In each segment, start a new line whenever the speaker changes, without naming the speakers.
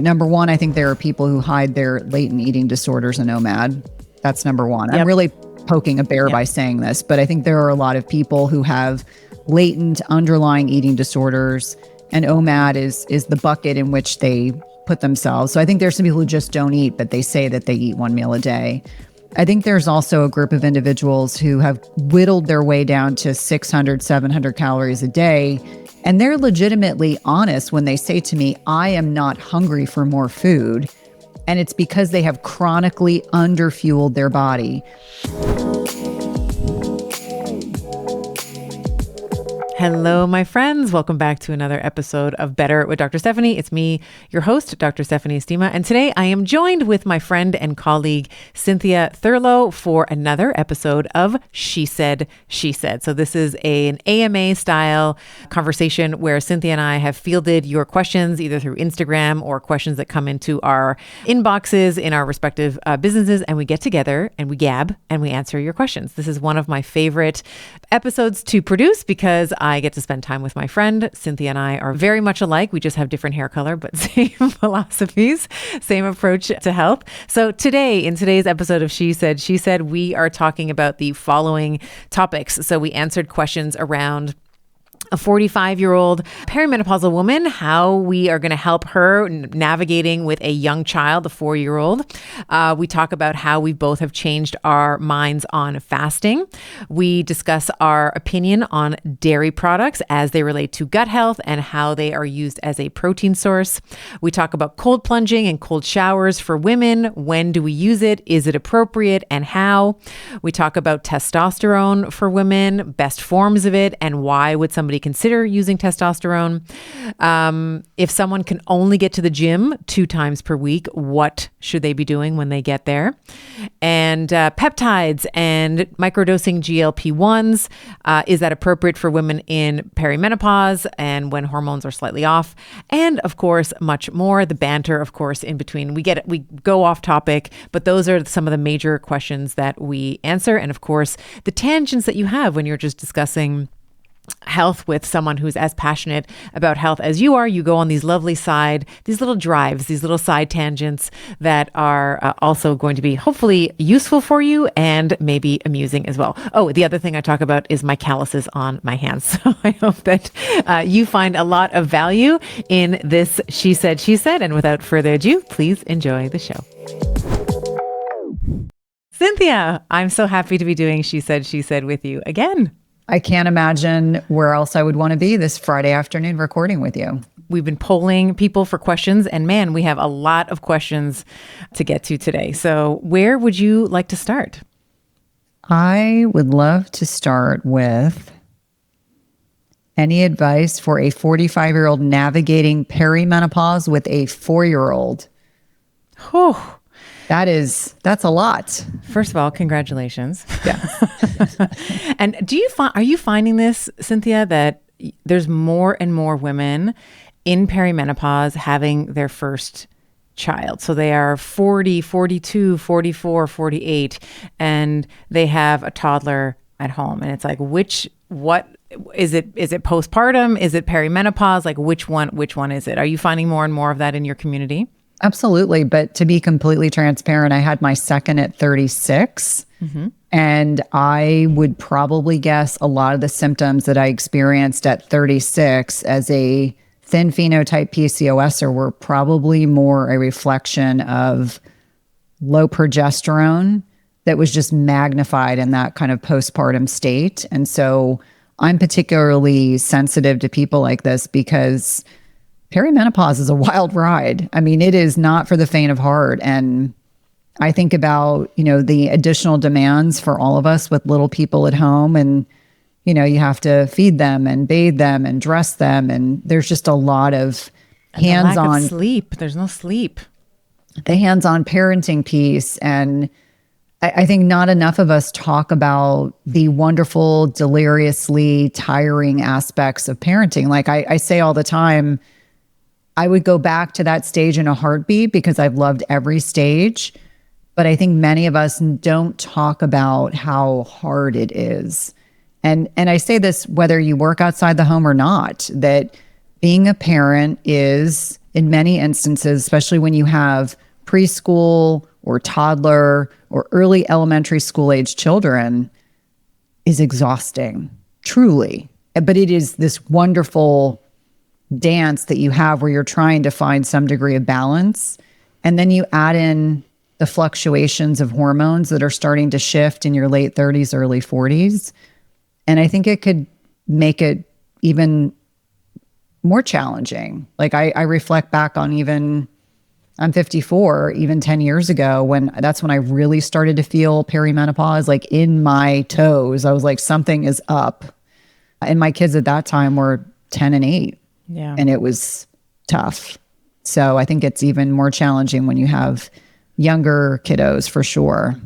Number one, I think there are people who hide their latent eating disorders in OMAD. That's number one.
Yep.
I'm really poking a bear by saying this, but I think there are a lot of people who have latent underlying eating disorders, and OMAD is the bucket in which they put themselves. So I think there's some people who just don't eat, but they say that they eat one meal a day. I think there's also a group of individuals who have whittled their way down to 600, 700 calories a day. And they're legitimately honest when they say to me, I am not hungry for more food. And it's because they have chronically underfueled their body.
Hello, my friends. Welcome back to another episode of Better with Dr. Stephanie. It's me, your host, Dr. Stephanie Estima. And today I am joined with my friend and colleague, Cynthia Thurlow, for another episode of She Said, She Said. So this is an AMA style conversation where Cynthia and I have fielded your questions either through Instagram or questions that come into our inboxes in our respective businesses. And we get together and we gab and we answer your questions. This is one of my favorite episodes to produce because I get to spend time with my friend. Cynthia and I are very much alike. We just have different hair color, but same philosophies, same approach to health. So today, in today's episode of She Said, we are talking about the following topics. So we answered questions around a 45-year-old perimenopausal woman, how we are going to help her navigating with a young child, a 4-year-old. We talk about how we both have changed our minds on fasting. We discuss our opinion on dairy products as they relate to gut health and how they are used as a protein source. We talk about cold plunging and cold showers for women. When do we use it? Is it appropriate and how? We talk about testosterone for women, best forms of it, and why would somebody consider using testosterone. If someone can only get to the gym 2 times per week, what should they be doing when they get there? And peptides and microdosing GLP-1s, is that appropriate for women in perimenopause and when hormones are slightly off? And of course, much more. The banter, of course, in between. We go off topic, but those are some of the major questions that we answer. And of course, the tangents that you have when you're just discussing health with someone who's as passionate about health as you are. You go on these lovely these little drives, these little side tangents that are also going to be hopefully useful for you and maybe amusing as well. Oh, the other thing I talk about is my calluses on my hands. So I hope that you find a lot of value in this She Said, and without further ado, please enjoy the show. Cynthia, I'm so happy to be doing She Said with you again.
I can't imagine where else I would want to be this Friday afternoon recording with you.
We've been polling people for questions, and man, we have a lot of questions to get to today. So where would you like to start?
I would love to start with any advice for a 45-year-old navigating perimenopause with a 4-year-old.
Oh,
that's a lot.
First of all, congratulations.
Yeah.
And are you finding this, Cynthia, that there's more and more women in perimenopause having their first child? So they are 40, 42, 44, 48, and they have a toddler at home. And it's like, what is it? Is it postpartum? Is it perimenopause? Like which one is it? Are you finding more and more of that in your community?
Absolutely. But to be completely transparent, I had my second at 36. Mm-hmm. And I would probably guess a lot of the symptoms that I experienced at 36 as a thin phenotype PCOSer were probably more a reflection of low progesterone that was just magnified in that kind of postpartum state. And so I'm particularly sensitive to people like this because perimenopause is a wild ride. I mean, it is not for the faint of heart. And I think about, the additional demands for all of us with little people at home. And, you have to feed them and bathe them and dress them. And there's just a lot of hands-on
lack of sleep. There's no sleep.
The hands-on parenting piece. And I think not enough of us talk about the wonderful, deliriously tiring aspects of parenting. Like I say all the time, I would go back to that stage in a heartbeat because I've loved every stage. But I think many of us don't talk about how hard it is. And I say this whether you work outside the home or not, that being a parent is in many instances, especially when you have preschool or toddler or early elementary school age children, is exhausting, truly. But it is this wonderful dance that you have where you're trying to find some degree of balance. And then you add in the fluctuations of hormones that are starting to shift in your late 30s, early 40s. And I think it could make it even more challenging. Like I reflect back on I'm 54, even 10 years ago, that's when I really started to feel perimenopause, like in my toes. I was like, something is up. And my kids at that time were 10 and 8.
Yeah.
And it was tough. So I think it's even more challenging when you have younger kiddos, for sure.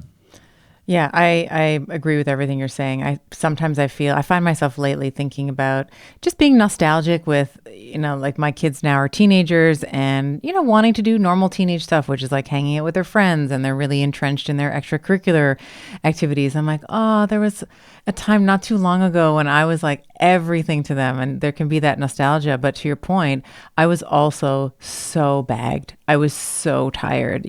Yeah, I agree with everything you're saying. I find myself lately thinking about just being nostalgic with, like my kids now are teenagers and, wanting to do normal teenage stuff, which is like hanging out with their friends, and they're really entrenched in their extracurricular activities. I'm like, oh, there was a time not too long ago when I was like everything to them, and there can be that nostalgia. But to your point, I was also so bagged. I was so tired.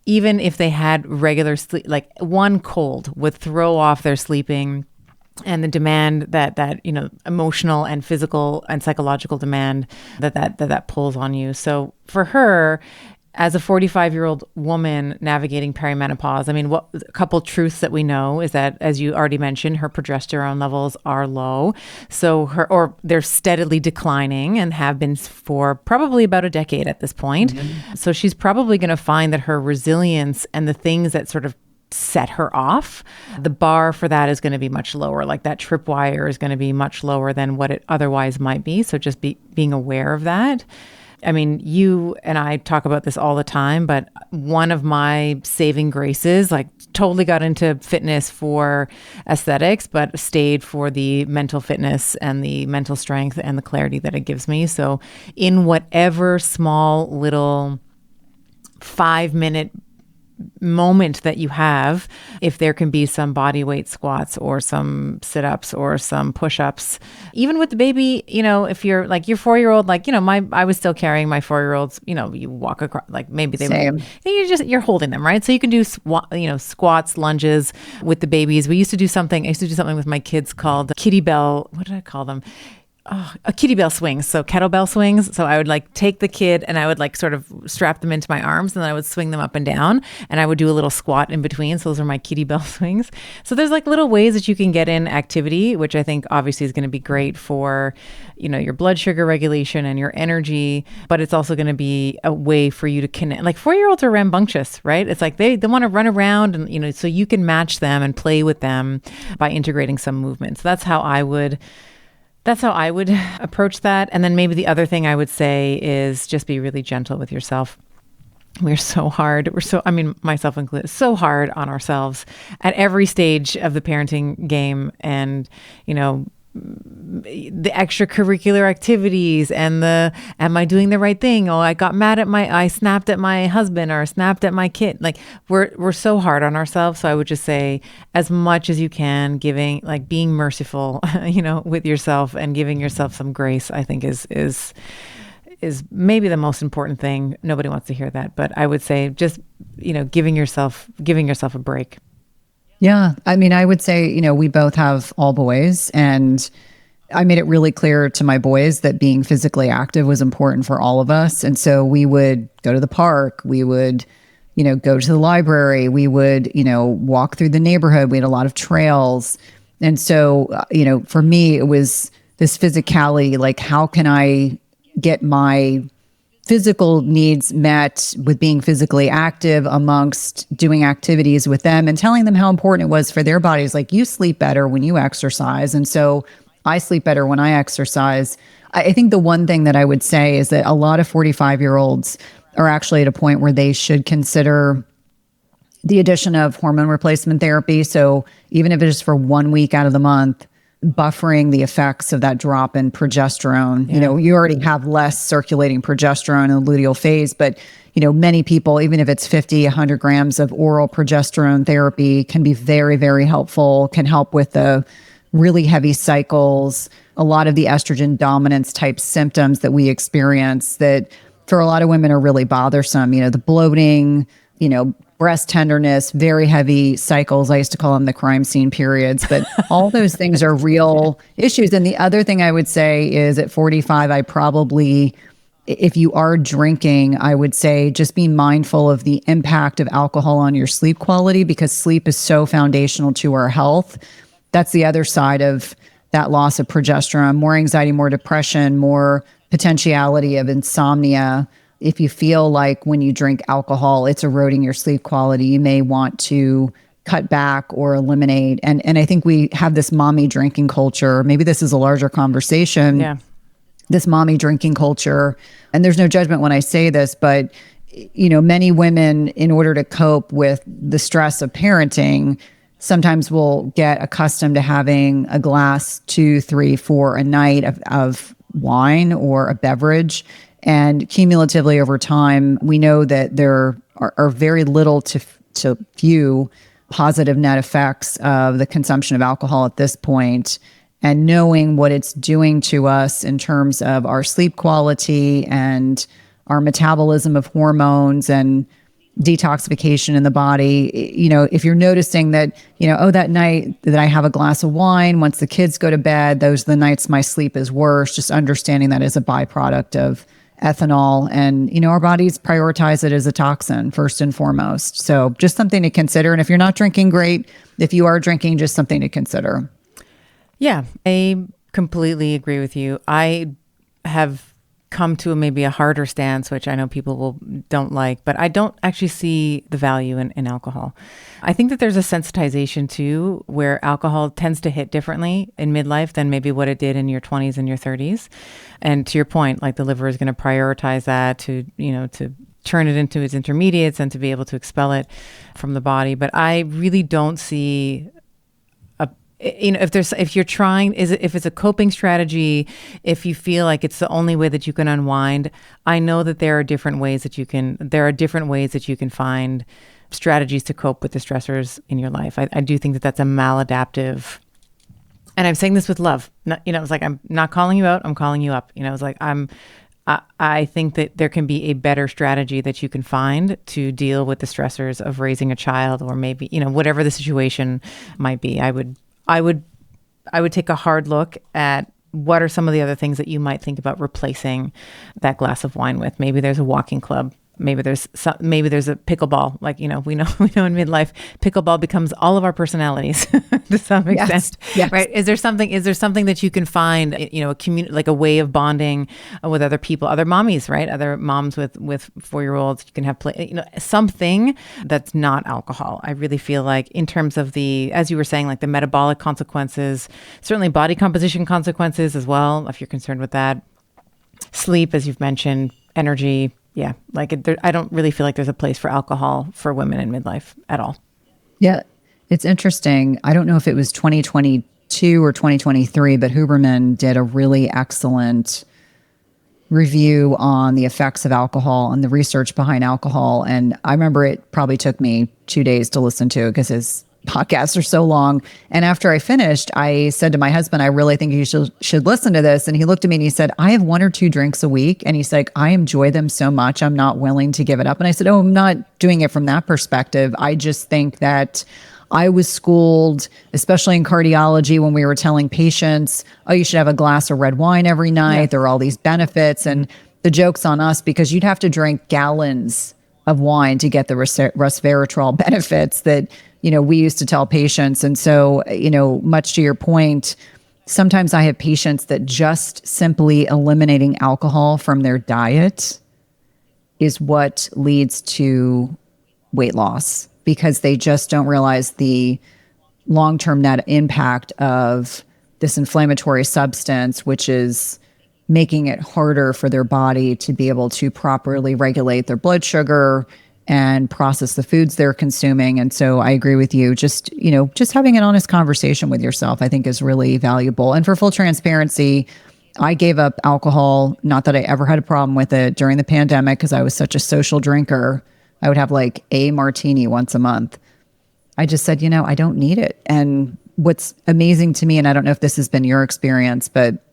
Even if they had regular sleep, like one cold would throw off their sleeping, and the demand that emotional and physical and psychological demand that pulls on you. So for her, as a 45-year-old woman navigating perimenopause, a couple truths that we know is that, as you already mentioned, her progesterone levels are low. So they're steadily declining and have been for probably about a decade at this point. Mm-hmm. So she's probably going to find that her resilience and the things that sort of set her off, the bar for that is going to be much lower. Like that tripwire is going to be much lower than what it otherwise might be. So just being aware of that. You and I talk about this all the time, but one of my saving graces, like totally got into fitness for aesthetics, but stayed for the mental fitness and the mental strength and the clarity that it gives me. So in whatever small little 5-minute moment that you have, if there can be some body weight squats or some sit-ups or some push-ups, even with the baby, if you're like your 4-year-old, I was still carrying my 4-year-olds, you walk across, like maybe you're holding them, right? So you can do squats, lunges with the babies. I used to do something with my kids called kitty bell. What did I call them? A kitty bell swings, so kettlebell swings. So I would like take the kid and I would like sort of strap them into my arms, and then I would swing them up and down, and I would do a little squat in between. So those are my kitty bell swings. So there's like little ways that you can get in activity, which I think obviously is going to be great for, your blood sugar regulation and your energy, but it's also going to be a way for you to connect. Like 4-year-olds are rambunctious, right? It's like they want to run around, and so you can match them and play with them by integrating some movement. So that's how I would approach that. And then maybe the other thing I would say is just be really gentle with yourself. Myself included, so hard on ourselves at every stage of the parenting game. And, the extracurricular activities and am I doing the right thing? Oh, I snapped at my husband or snapped at my kid. Like we're so hard on ourselves. So I would just say, as much as you can, being merciful, with yourself and giving yourself some grace, I think is maybe the most important thing. Nobody wants to hear that, but I would say just, giving yourself a break.
Yeah. I would say, we both have all boys, and I made it really clear to my boys that being physically active was important for all of us. And so we would go to the park, we would, go to the library, we would, walk through the neighborhood. We had a lot of trails. And so, for me, it was this physicality, like how can I get my physical needs met with being physically active amongst doing activities with them and telling them how important it was for their bodies. Like, you sleep better when you exercise. And so I sleep better when I exercise. I think the one thing that I would say is that a lot of 45-year-olds are actually at a point where they should consider the addition of hormone replacement therapy. So even if it's for 1 week out of the month, buffering the effects of that drop in progesterone.
Yeah.
You already have less circulating progesterone in the luteal phase, but many people, even if it's 50, 100 grams of oral progesterone therapy, can be very, very helpful, can help with the really heavy cycles, a lot of the estrogen dominance type symptoms that we experience that for a lot of women are really bothersome. The bloating, breast tenderness, very heavy cycles. I used to call them the crime scene periods, but all those things are real issues. And the other thing I would say is at 45, if you are drinking, I would say just be mindful of the impact of alcohol on your sleep quality, because sleep is so foundational to our health. That's the other side of that loss of progesterone: more anxiety, more depression, more potentiality of insomnia. If you feel like when you drink alcohol, it's eroding your sleep quality, you may want to cut back or eliminate. And I think we have this mommy drinking culture. Maybe this is a larger conversation.
Yeah.
This mommy drinking culture. And there's no judgment when I say this, but many women, in order to cope with the stress of parenting, sometimes will get accustomed to having a glass, 2, 3, 4 a night of wine or a beverage. And cumulatively over time, we know that there are very little to few positive net effects of the consumption of alcohol at this point. And knowing what it's doing to us in terms of our sleep quality and our metabolism of hormones and detoxification in the body, if you're noticing that, that night that I have a glass of wine, once the kids go to bed, those are the nights my sleep is worse, just understanding that is a byproduct of ethanol. And, our bodies prioritize it as a toxin first and foremost. So just something to consider. And if you're not drinking, great. If you are drinking, just something to consider.
Yeah, I completely agree with you. I have come to maybe a harder stance, which I know people don't like, but I don't actually see the value in alcohol. I think that there's a sensitization too, where alcohol tends to hit differently in midlife than maybe what it did in your 20s and your 30s. And to your point, like the liver is going to prioritize that to turn it into its intermediates and to be able to expel it from the body. But I really don't see if it's a coping strategy, if you feel like it's the only way that you can unwind, I know that there are different ways that you can find strategies to cope with the stressors in your life. I do think that that's a maladaptive, and I'm saying this with love. It's like, I'm not calling you out, I'm calling you up. It's like, I think that there can be a better strategy that you can find to deal with the stressors of raising a child, or maybe, whatever the situation might be. I would take a hard look at what are some of the other things that you might think about replacing that glass of wine with. Maybe there's a walking club. Maybe there's a pickleball. Like, we know in midlife, pickleball becomes all of our personalities to some extent,
yes.
Right? Is there something that you can find, a community, like a way of bonding with other people, other mommies, right? Other moms with 4-year-olds, you can have something that's not alcohol. I really feel like in terms of as you were saying, like the metabolic consequences, certainly body composition consequences as well, if you're concerned with that. Sleep, as you've mentioned, energy. Yeah, I don't really feel like there's a place for alcohol for women in midlife at all.
Yeah, it's interesting. I don't know if it was 2022 or 2023, but Huberman did a really excellent review on the effects of alcohol and the research behind alcohol. And I remember it probably took me 2 days to listen to it because his podcasts are so long. And after I finished, I said to my husband, I really think you should listen to this. And he looked at me and he said, I have 1 or 2 drinks a week. And he's like, I enjoy them so much, I'm not willing to give it up. And I said, I'm not doing it from that perspective. I just think that I was schooled, especially in cardiology, when we were telling patients, oh, you should have a glass of red wine every night. Yeah. There are all these benefits. And the joke's on us because you'd have to drink gallons of wine to get the resveratrol benefits that we used to tell patients. And so, much to your point, sometimes I have patients that just simply eliminating alcohol from their diet is what leads to weight loss, because they just don't realize the long-term net impact of this inflammatory substance, which is making it harder for their body to be able to properly regulate their blood sugar and process the foods they're consuming. And so I agree with you. Just having an honest conversation with yourself, I think, is really valuable. And for full transparency, I gave up alcohol, not that I ever had a problem with it during the pandemic, because I was such a social drinker. I would have like a martini once a month. I just said, I don't need it. And what's amazing to me, and I don't know if this has been your experience, but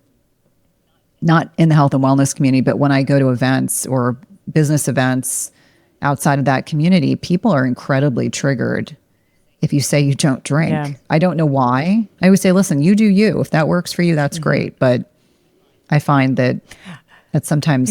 not in the health and wellness community, but when I go to events or business events outside of that community, people are incredibly triggered if you say you don't drink.
Yeah.
I don't know why. I always say, listen, you do you. If that works for you, that's great. But I find that that's sometimes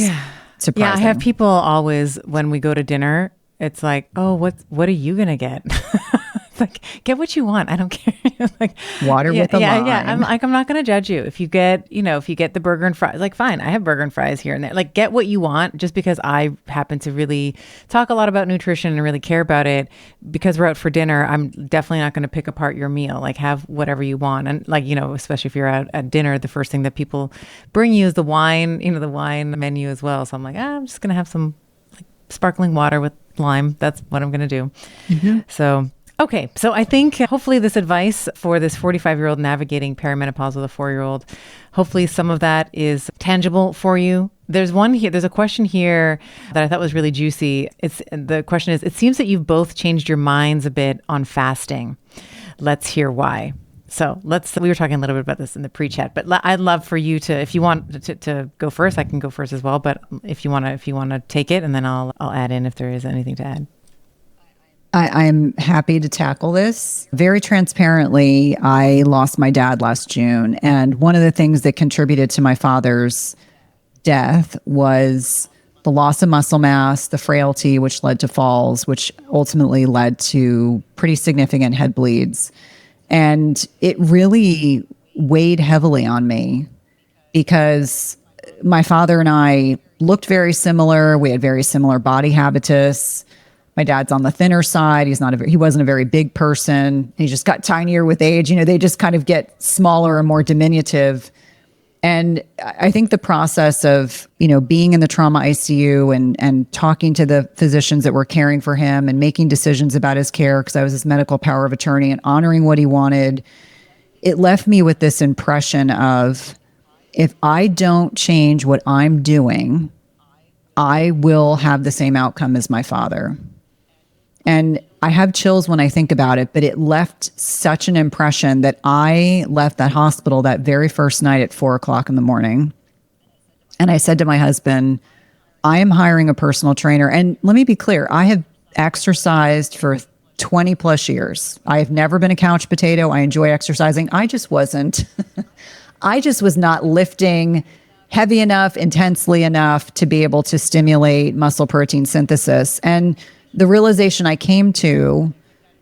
surprising.
Yeah, I have people always, when we go to dinner, it's like, oh, what are you going to get? It's like, get what you want. I don't care. Like
water with a lime.
Yeah. I'm not going to judge you. If you get, if you get the burger and fries, like fine, I have burger and fries here and there. Like get what you want, just because I happen to really talk a lot about nutrition and really care about it. Because we're out for dinner, I'm definitely not going to pick apart your meal. Like have whatever you want. And like, especially if you're out at dinner, the first thing that people bring you is the wine, the wine menu as well. So I'm like, I'm just going to have some like sparkling water with lime. That's what I'm going to do. So okay. So I think hopefully this advice for this 45-year-old navigating perimenopause with a 4-year-old, hopefully some of that is tangible for you. There's a question here that I thought was really juicy. The question is, it seems that you've both changed your minds a bit on fasting. Let's hear why. So we were talking a little bit about this in the pre-chat, but I'd love for you to, if you want to go first, I can go first as well. But if you want to take it, and then I'll add in if there is anything to add.
I'm happy to tackle this. Very transparently, I lost my dad last June. And one of the things that contributed to my father's death was the loss of muscle mass, the frailty, which led to falls, which ultimately led to pretty significant head bleeds. And it really weighed heavily on me because my father and I looked very similar. We had very similar body habitus. My dad's on the thinner side. He wasn't a very big person. He just got tinier with age. They just kind of get smaller and more diminutive. And I think the process of, being in the trauma ICU and talking to the physicians that were caring for him and making decisions about his care, because I was his medical power of attorney, and honoring what he wanted, it left me with this impression of, if I don't change what I'm doing, I will have the same outcome as my father. And I have chills when I think about it, but it left such an impression that I left that hospital that very first night at 4:00 in the morning. And I said to my husband, I am hiring a personal trainer. And let me be clear, I have exercised for 20 plus years. I have never been a couch potato. I enjoy exercising. I just was not lifting heavy enough, intensely enough to be able to stimulate muscle protein synthesis. And the realization I came to,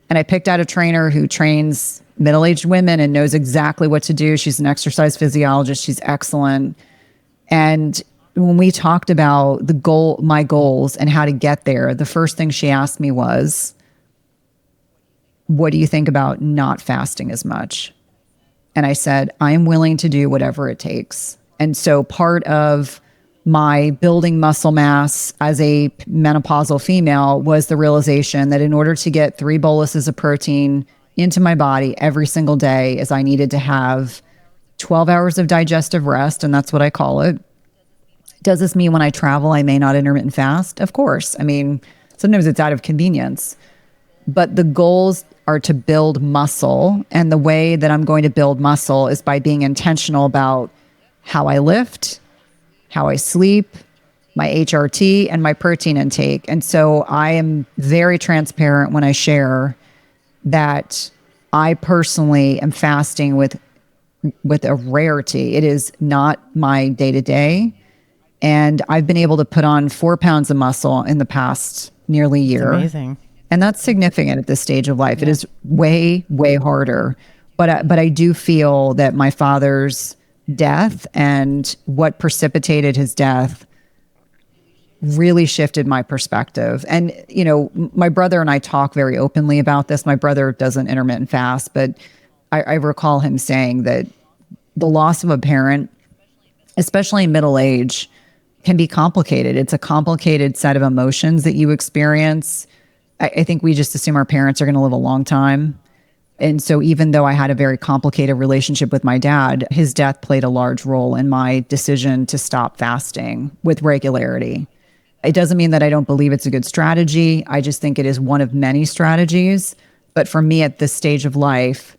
and I picked out a trainer who trains middle-aged women and knows exactly what to do. She's an exercise physiologist. She's excellent. And when we talked about my goals and how to get there, the first thing she asked me was, what do you think about not fasting as much? And I said, I'm willing to do whatever it takes. And so part of my building muscle mass as a menopausal female was the realization that in order to get 3 boluses of protein into my body every single day, is I needed to have 12 hours of digestive rest, and that's what I call it. Does this mean when I travel, I may not intermittent fast? Of course. I mean, sometimes it's out of convenience. But the goals are to build muscle, and the way that I'm going to build muscle is by being intentional about how I lift, how I sleep, my HRT, and my protein intake. And so I am very transparent when I share that I personally am fasting with a rarity. It is not my day-to-day. And I've been able to put on 4 pounds of muscle in the past nearly year.
That's amazing.
And that's significant at this stage of life. Yeah. It is way, way harder. But I do feel that my father's death and what precipitated his death really shifted my perspective. And, my brother and I talk very openly about this. My brother doesn't intermittent fast, but I recall him saying that the loss of a parent, especially in middle age, can be complicated. It's a complicated set of emotions that you experience. I think we just assume our parents are going to live a long time. And so even though I had a very complicated relationship with my dad, his death played a large role in my decision to stop fasting with regularity. It doesn't mean that I don't believe it's a good strategy. I just think it is one of many strategies. But for me at this stage of life,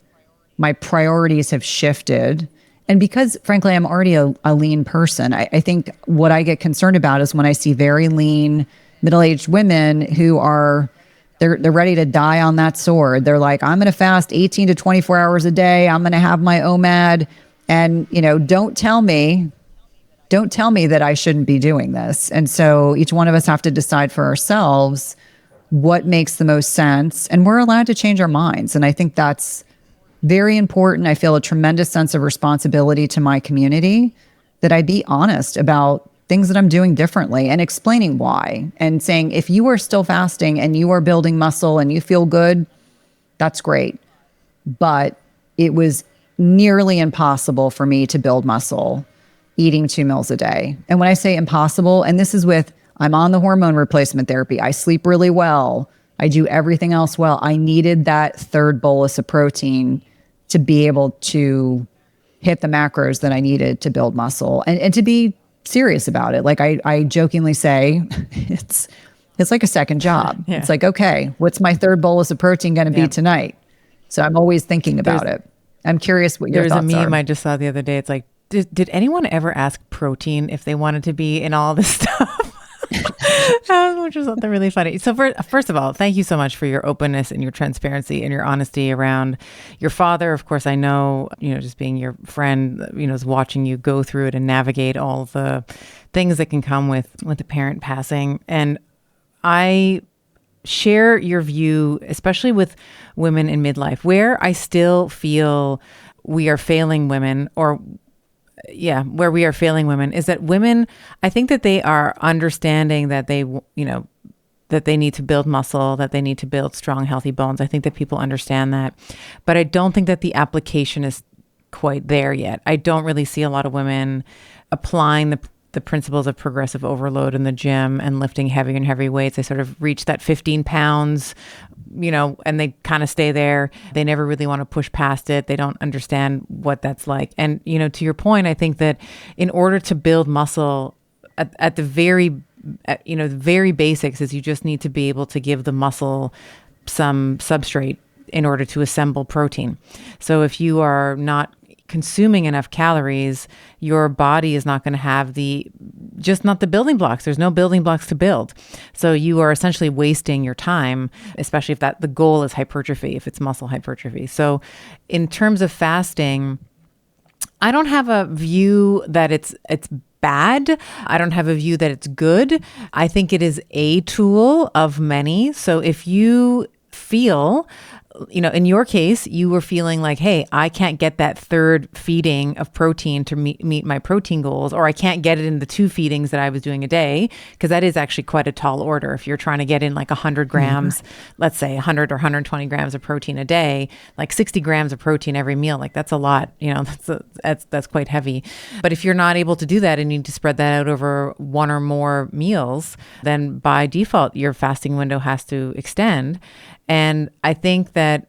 my priorities have shifted. And because, frankly, I'm already a lean person, I think what I get concerned about is when I see very lean, middle-aged women who are, they're ready to die on that sword. They're like, I'm going to fast 18 to 24 hours a day. I'm going to have my OMAD. And, don't tell me that I shouldn't be doing this. And so each one of us have to decide for ourselves what makes the most sense. And we're allowed to change our minds. And I think that's very important. I feel a tremendous sense of responsibility to my community that I be honest about things that I'm doing differently and explaining why, and saying, if you are still fasting and you are building muscle and you feel good, that's great. But it was nearly impossible for me to build muscle eating 2 meals a day. And when I say impossible, and this is with, I'm on the hormone replacement therapy, I sleep really well, I do everything else well, I needed that third bolus of protein to be able to hit the macros that I needed to build muscle and to be serious about it. Like I jokingly say, it's like a second job. Yeah. It's like, okay, what's my third bolus of protein going to be tonight? So I'm always thinking about it. I'm curious what your thoughts are.
There's a meme I just saw the other day. It's like, did anyone ever ask protein if they wanted to be in all this stuff? Which was something really funny. So first of all, thank you so much for your openness and your transparency and your honesty around your father. Of course, I know, just being your friend, is watching you go through it and navigate all the things that can come with the parent passing. And I share your view, especially with women in midlife, where I still feel we are failing women, where we are failing women is that women, I think that they are understanding that that they need to build muscle, that they need to build strong, healthy bones. I think that people understand that, but I don't think that the application is quite there yet. I don't really see a lot of women applying the principles of progressive overload in the gym and lifting heavier and heavy weights. They sort of reach that 15 pounds, and they kind of stay there. They never really want to push past it. They don't understand what that's like. And, to your point, I think that in order to build muscle at the very basics is you just need to be able to give the muscle some substrate in order to assemble protein. So if you are not consuming enough calories, your body is not going to have not the building blocks. There's no building blocks to build. So you are essentially wasting your time, especially if the goal is hypertrophy, if it's muscle hypertrophy. So in terms of fasting, I don't have a view that it's bad. I don't have a view that it's good. I think it is a tool of many. So if you feel, in your case, you were feeling like, hey, I can't get that third feeding of protein to meet my protein goals, or I can't get it in the 2 feedings that I was doing a day, because that is actually quite a tall order. If you're trying to get in like 100 grams, let's say 100 or 120 grams of protein a day, like 60 grams of protein every meal, like that's a lot, that's quite heavy. But if you're not able to do that and you need to spread that out over 1 or more meals, then by default, your fasting window has to extend. And I think that,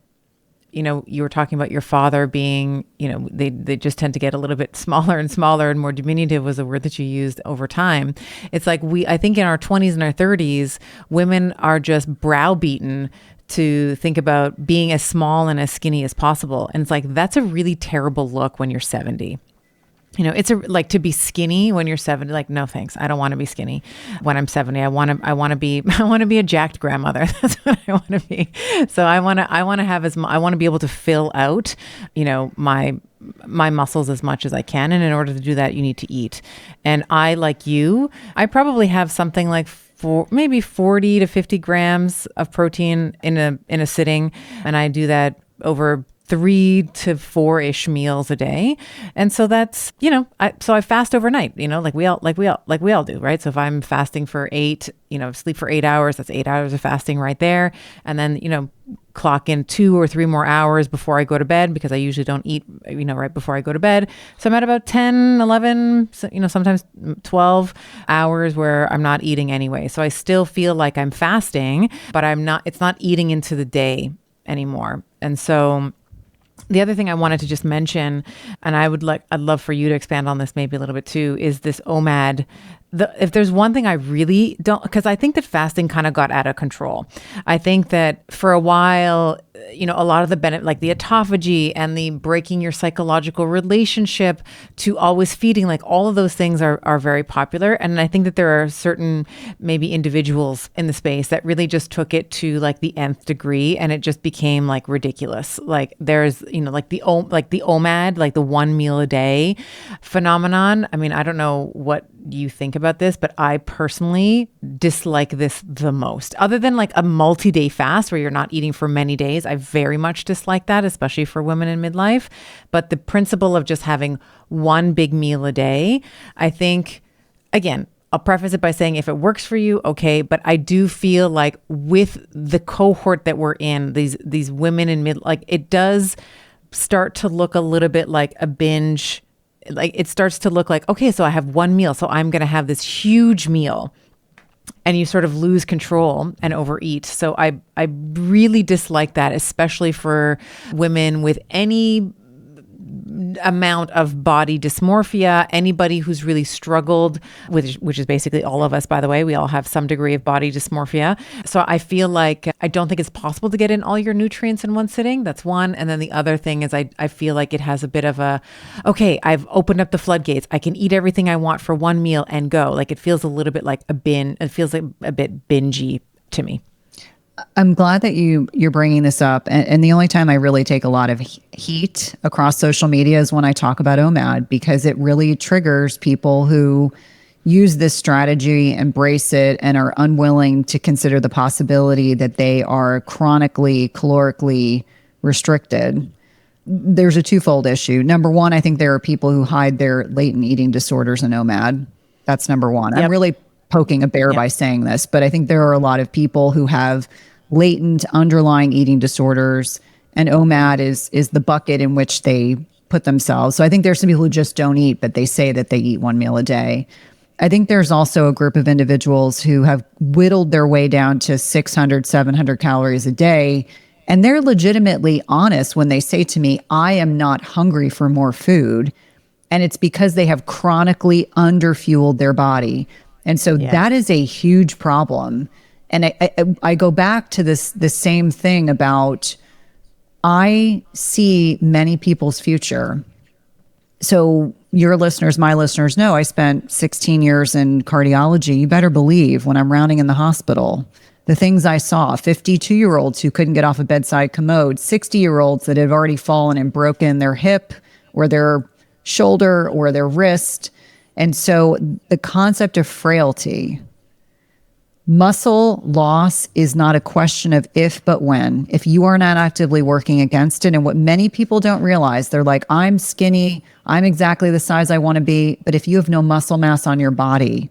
you were talking about your father being, they just tend to get a little bit smaller and smaller, and more diminutive was a word that you used over time. It's like I think in our 20s and our 30s, women are just browbeaten to think about being as small and as skinny as possible. And it's like, that's a really terrible look when you're 70. It's like to be skinny when you're 70, like, no, thanks. I don't want to be skinny when I'm 70. I want to be a jacked grandmother. That's what I want to be. So I want to be able to fill out, my muscles as much as I can. And in order to do that, you need to eat. And I probably have something like maybe 40 to 50 grams of protein in a sitting. And I do that over 3 to 4-ish meals a day. And so that's, I fast overnight, like we all do, right? So if I'm fasting for 8, sleep for 8 hours, that's 8 hours of fasting right there. And then, clock in 2 or 3 more hours before I go to bed, because I usually don't eat, right before I go to bed. So I'm at about 10, 11, sometimes 12 hours where I'm not eating anyway. So I still feel like I'm fasting, but it's not eating into the day anymore. And so the other thing I wanted to just mention, and I'd love for you to expand on this maybe a little bit too, is this OMAD. If there's one thing I really don't, because I think that fasting kind of got out of control. I think that for a while, a lot of the benefit, like the autophagy and the breaking your psychological relationship to always feeding, like all of those things are very popular. And I think that there are certain maybe individuals in the space that really just took it to like the nth degree, and it just became like ridiculous. Like there's, like the OMAD, like the 1 meal a day phenomenon. I mean, I don't know what you think about this, but I personally dislike this the most. Other than like a multi-day fast where you're not eating for many days, I very much dislike that, especially for women in midlife. But the principle of just having one big meal a day, I think, again, I'll preface it by saying if it works for you, okay. But I do feel like with the cohort that we're in, these women in like it does start to look a little bit like a binge. Like it starts to look like, okay, so I have one meal, so I'm going to have this huge meal, and you sort of lose control and overeat. So I really dislike that, especially for women with any amount of body dysmorphia, anybody who's really struggled with, which is basically all of us, by the way, we all have some degree of body dysmorphia. So I feel like I don't think it's possible to get in all your nutrients in one sitting. That's one. And then the other thing is I feel like it has a bit of a, okay, I've opened up the floodgates. I can eat everything I want for one meal and go. Like it feels a little bit like it feels like a bit bingey to me.
I'm glad that you're bringing this up. And the only time I really take a lot of heat across social media is when I talk about OMAD, because it really triggers people who use this strategy, embrace it, and are unwilling to consider the possibility that they are chronically calorically restricted. There's a twofold issue. Number one, I think there are people who hide their latent eating disorders in OMAD. That's number one. Yep. I'm really poking a bear by saying this, but I think there are a lot of people who have latent underlying eating disorders, and OMAD is the bucket in which they put themselves. So I think there's some people who just don't eat, but they say that they eat 1 meal a day. I think there's also a group of individuals who have whittled their way down to 600, 700 calories a day, and they're legitimately honest when they say to me, I am not hungry for more food. And it's because they have chronically underfueled their body. And so that is a huge problem. And I go back to the same thing about, I see many people's future. So your listeners, my listeners know I spent 16 years in cardiology. You better believe when I'm rounding in the hospital, the things I saw, 52-year-olds who couldn't get off a bedside commode, 60-year-olds that had already fallen and broken their hip or their shoulder or their wrist. And so the concept of frailty, muscle loss is not a question of if, but when. If you are not actively working against it, and what many people don't realize, they're like, I'm skinny, I'm exactly the size I want to be. But if you have no muscle mass on your body,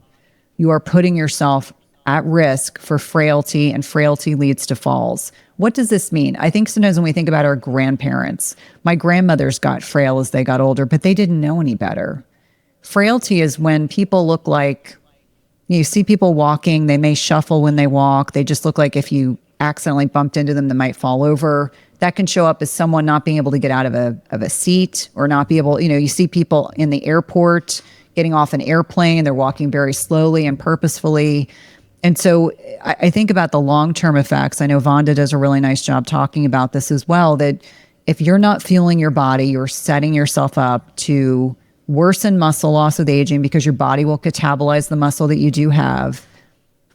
you are putting yourself at risk for frailty, and frailty leads to falls. What does this mean? I think sometimes when we think about our grandparents, my grandmothers got frail as they got older, but they didn't know any better. Frailty is when people look like, you see people walking, they may shuffle when they walk. They just look like if you accidentally bumped into them, they might fall over. That can show up as someone not being able to get out of a seat, or not be able, you see people in the airport getting off an airplane, they're walking very slowly and purposefully. And so I think about the long-term effects. I know Vonda does a really nice job talking about this as well, that if you're not fueling your body, you're setting yourself up to worsen muscle loss with aging, because your body will catabolize the muscle that you do have.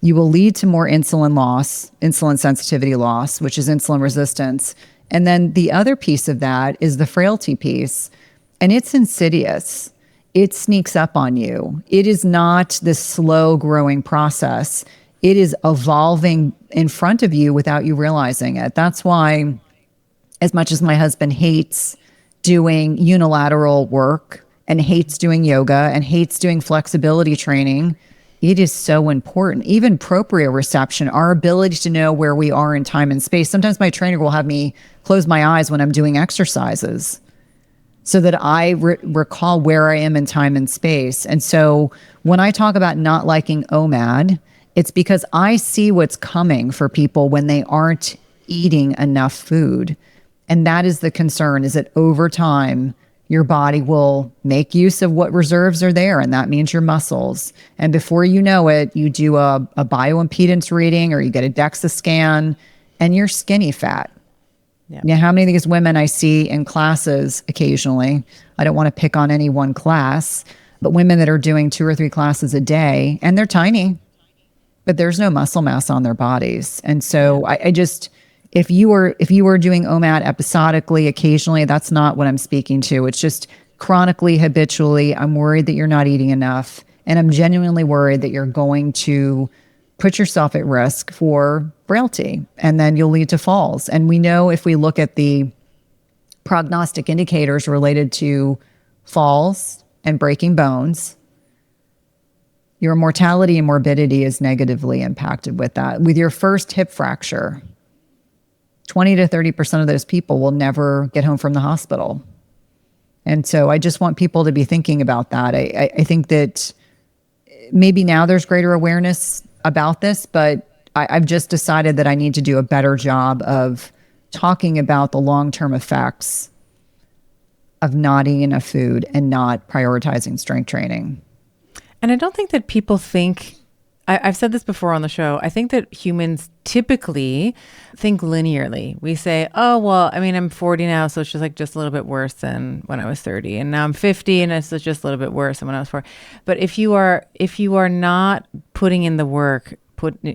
You will lead to more insulin loss, insulin sensitivity loss, which is insulin resistance. And then the other piece of that is the frailty piece. And it's insidious. It sneaks up on you. It is not this slow growing process. It is evolving in front of you without you realizing it. That's why, as much as my husband hates doing unilateral work and hates doing yoga and hates doing flexibility training, it is so important. Even proprioception, our ability to know where we are in time and space. Sometimes my trainer will have me close my eyes when I'm doing exercises so that I recall where I am in time and space. And so when I talk about not liking OMAD, it's because I see what's coming for people when they aren't eating enough food. And that is the concern, is that over time, your body will make use of what reserves are there, and that means your muscles. And before you know it, you do a bioimpedance reading or you get a DEXA scan, and you're skinny fat.
Yeah.
Yeah, how many of these women I see in classes occasionally, I don't want to pick on any one class, but women that are doing 2 or 3 classes a day, and they're tiny, but there's no muscle mass on their bodies. And so I just, if you were doing OMAD episodically, occasionally, that's not what I'm speaking to. It's just chronically, habitually, I'm worried that you're not eating enough. And I'm genuinely worried that you're going to put yourself at risk for frailty, and then you'll lead to falls. And we know, if we look at the prognostic indicators related to falls and breaking bones, your mortality and morbidity is negatively impacted with that. With your first hip fracture, 20 to 30% of those people will never get home from the hospital. And so I just want people to be thinking about that. I think that maybe now there's greater awareness about this, but I've just decided that I need to do a better job of talking about the long-term effects of not eating enough food and not prioritizing strength training.
And I don't think that people think, I've said this before on the show, I think that humans typically think linearly. We say, oh, well, I mean, I'm 40 now, so it's just a little bit worse than when I was 30. And now I'm 50 and it's just a little bit worse than when I was 40. But if you are not putting in the work,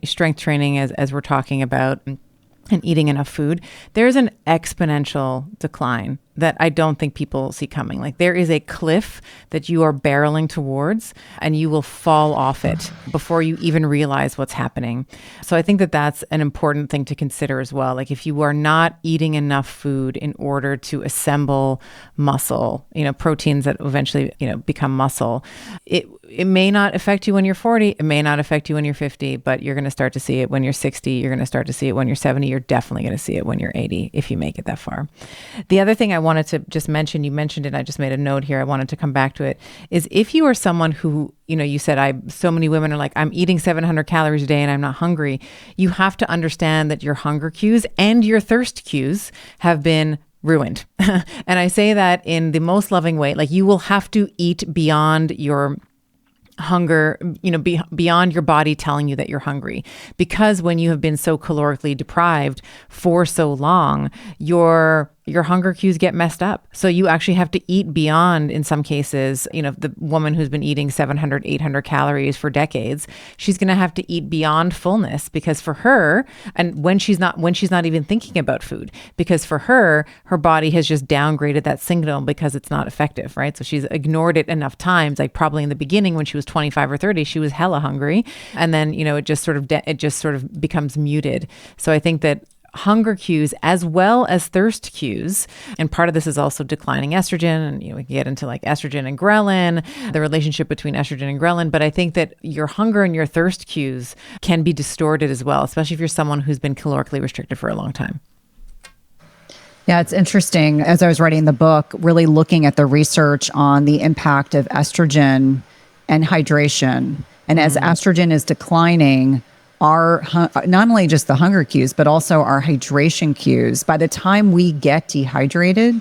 strength training as we're talking about, and eating enough food, there's an exponential decline that I don't think people see coming. Like, there is a cliff that you are barreling towards, and you will fall off it before you even realize what's happening. So I think that that's an important thing to consider as well. Like, if you are not eating enough food in order to assemble muscle, proteins that eventually, become muscle, it may not affect you when you're 40. It may not affect you when you're 50, but you're going to start to see it when you're 60. You're going to start to see it when you're 70. You're definitely going to see it when you're 80, if you make it that far. The other thing I wanted to just mention, you mentioned it, I just made a note here, I wanted to come back to it, is if you are someone who, you said, so many women are like, I'm eating 700 calories a day and I'm not hungry. You have to understand that your hunger cues and your thirst cues have been ruined. And I say that in the most loving way. Like, you will have to eat beyond your hunger, beyond your body telling you that you're hungry, because when you have been so calorically deprived for so long, your hunger cues get messed up. So you actually have to eat beyond, in some cases, the woman who's been eating 700, 800 calories for decades, she's going to have to eat beyond fullness, because for her, and when she's not even thinking about food, because for her body has just downgraded that signal because it's not effective, right? So she's ignored it enough times, like probably in the beginning when she was 25 or 30, she was hella hungry. And then, it just sort of becomes muted. So I think that hunger cues as well as thirst cues, and part of this is also declining estrogen, and we can get into like estrogen and ghrelin, the relationship between estrogen and ghrelin, but I think that your hunger and your thirst cues can be distorted as well, especially if you're someone who's been calorically restricted for a long time.
Yeah, it's interesting. As I was writing the book, really looking at the research on the impact of estrogen and hydration, and as estrogen is declining, our not only just the hunger cues, but also our hydration cues. By the time we get dehydrated,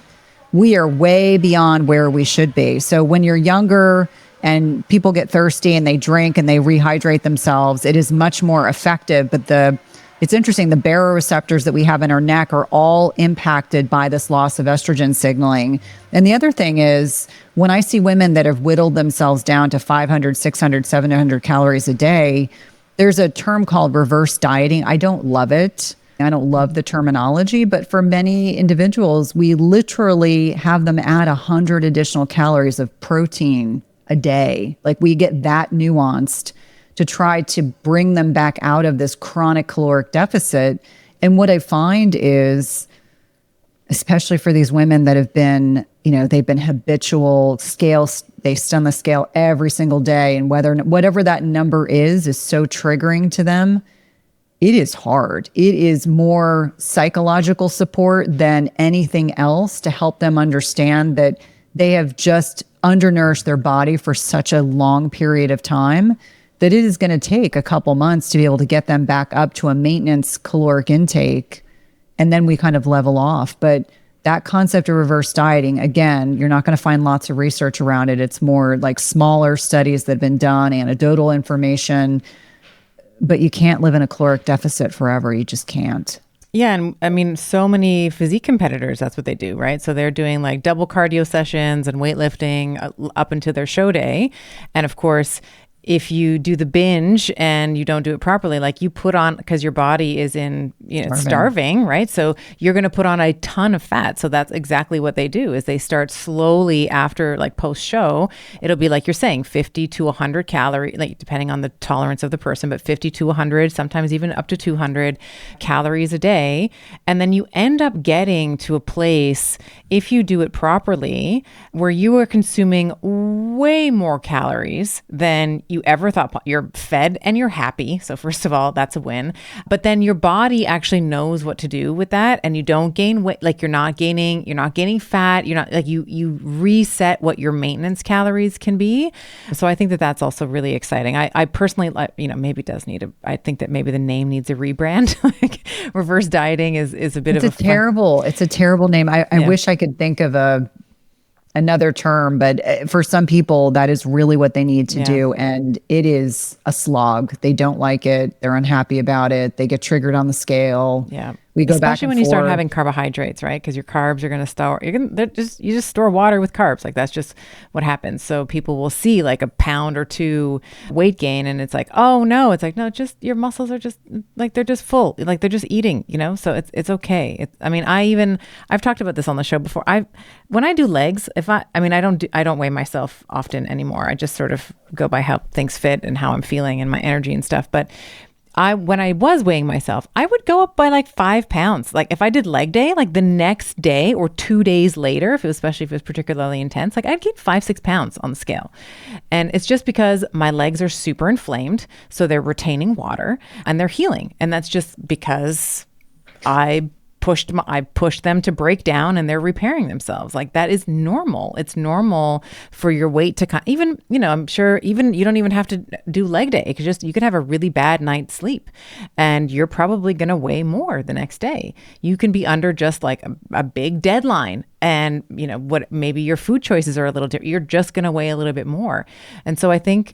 we are way beyond where we should be. So when you're younger and people get thirsty and they drink and they rehydrate themselves, it is much more effective. But it's interesting, the baroreceptors that we have in our neck are all impacted by this loss of estrogen signaling. And the other thing is, when I see women that have whittled themselves down to 500, 600, 700 calories a day, there's a term called reverse dieting. I don't love it. I don't love the terminology, but for many individuals, we literally have them add 100 additional calories of protein a day. Like, we get that nuanced to try to bring them back out of this chronic caloric deficit. And what I find is, especially for these women that have been, they've been habitual scales, they stun the scale every single day, and whatever that number is so triggering to them, it is hard. It is more psychological support than anything else to help them understand that they have just undernourished their body for such a long period of time that it is going to take a couple months to be able to get them back up to a maintenance caloric intake. And then we kind of level off. But that concept of reverse dieting, again, you're not going to find lots of research around it. It's more like smaller studies that have been done, anecdotal information. But you can't live in a caloric deficit forever. You just can't.
Yeah. And I mean, so many physique competitors, that's what they do, right? So they're doing like double cardio sessions and weightlifting up until their show day. And of course, if you do the binge and you don't do it properly, like you put on, because your body is starving, right? So you're going to put on a ton of fat. So that's exactly what they do is they start slowly after like post show. It'll be like you're saying 50 to 100 calories, like depending on the tolerance of the person, but 50 to 100, sometimes even up to 200 calories a day. And then you end up getting to a place, if you do it properly, where you are consuming way more calories than you ever thought. You're fed and you're happy. So first of all, that's a win. But then your body actually knows what to do with that, and you don't gain weight. Like you're not gaining fat. You're not like you reset what your maintenance calories can be. So I think that that's also really exciting. I personally, maybe it does need I think that maybe the name needs a rebrand. Like reverse dieting is a bit of a terrible.
It's a terrible name. I wish I could think of another term, but for some people that is really what they need to do. And it is a slog. They don't like it. They're unhappy about it. They get triggered on the scale.
Yeah.
We go
Especially
back and
when you start having carbohydrates, right? Because your carbs are going to store. You just store water with carbs. Like that's just what happens. So people will see like a pound or two weight gain, and it's like, oh no, it's like no, just your muscles are just like they're just full, like they're just eating, So it's okay. I've talked about this on the show before. When I do legs, I don't weigh myself often anymore. I just sort of go by how things fit and how I'm feeling and my energy and stuff. But when I was weighing myself, I would go up by like 5 pounds. Like if I did leg day, like the next day or 2 days later, especially if it was particularly intense, like I'd gain 5-6 pounds on the scale. And it's just because my legs are super inflamed. So they're retaining water and they're healing. And that's just because I pushed them to break down and they're repairing themselves. Like that is normal. It's normal for your weight to even, I'm sure even you don't even have to do leg day. You could have a really bad night's sleep and you're probably going to weigh more the next day. You can be under just like a big deadline and maybe your food choices are a little different. You're just going to weigh a little bit more. And so I think,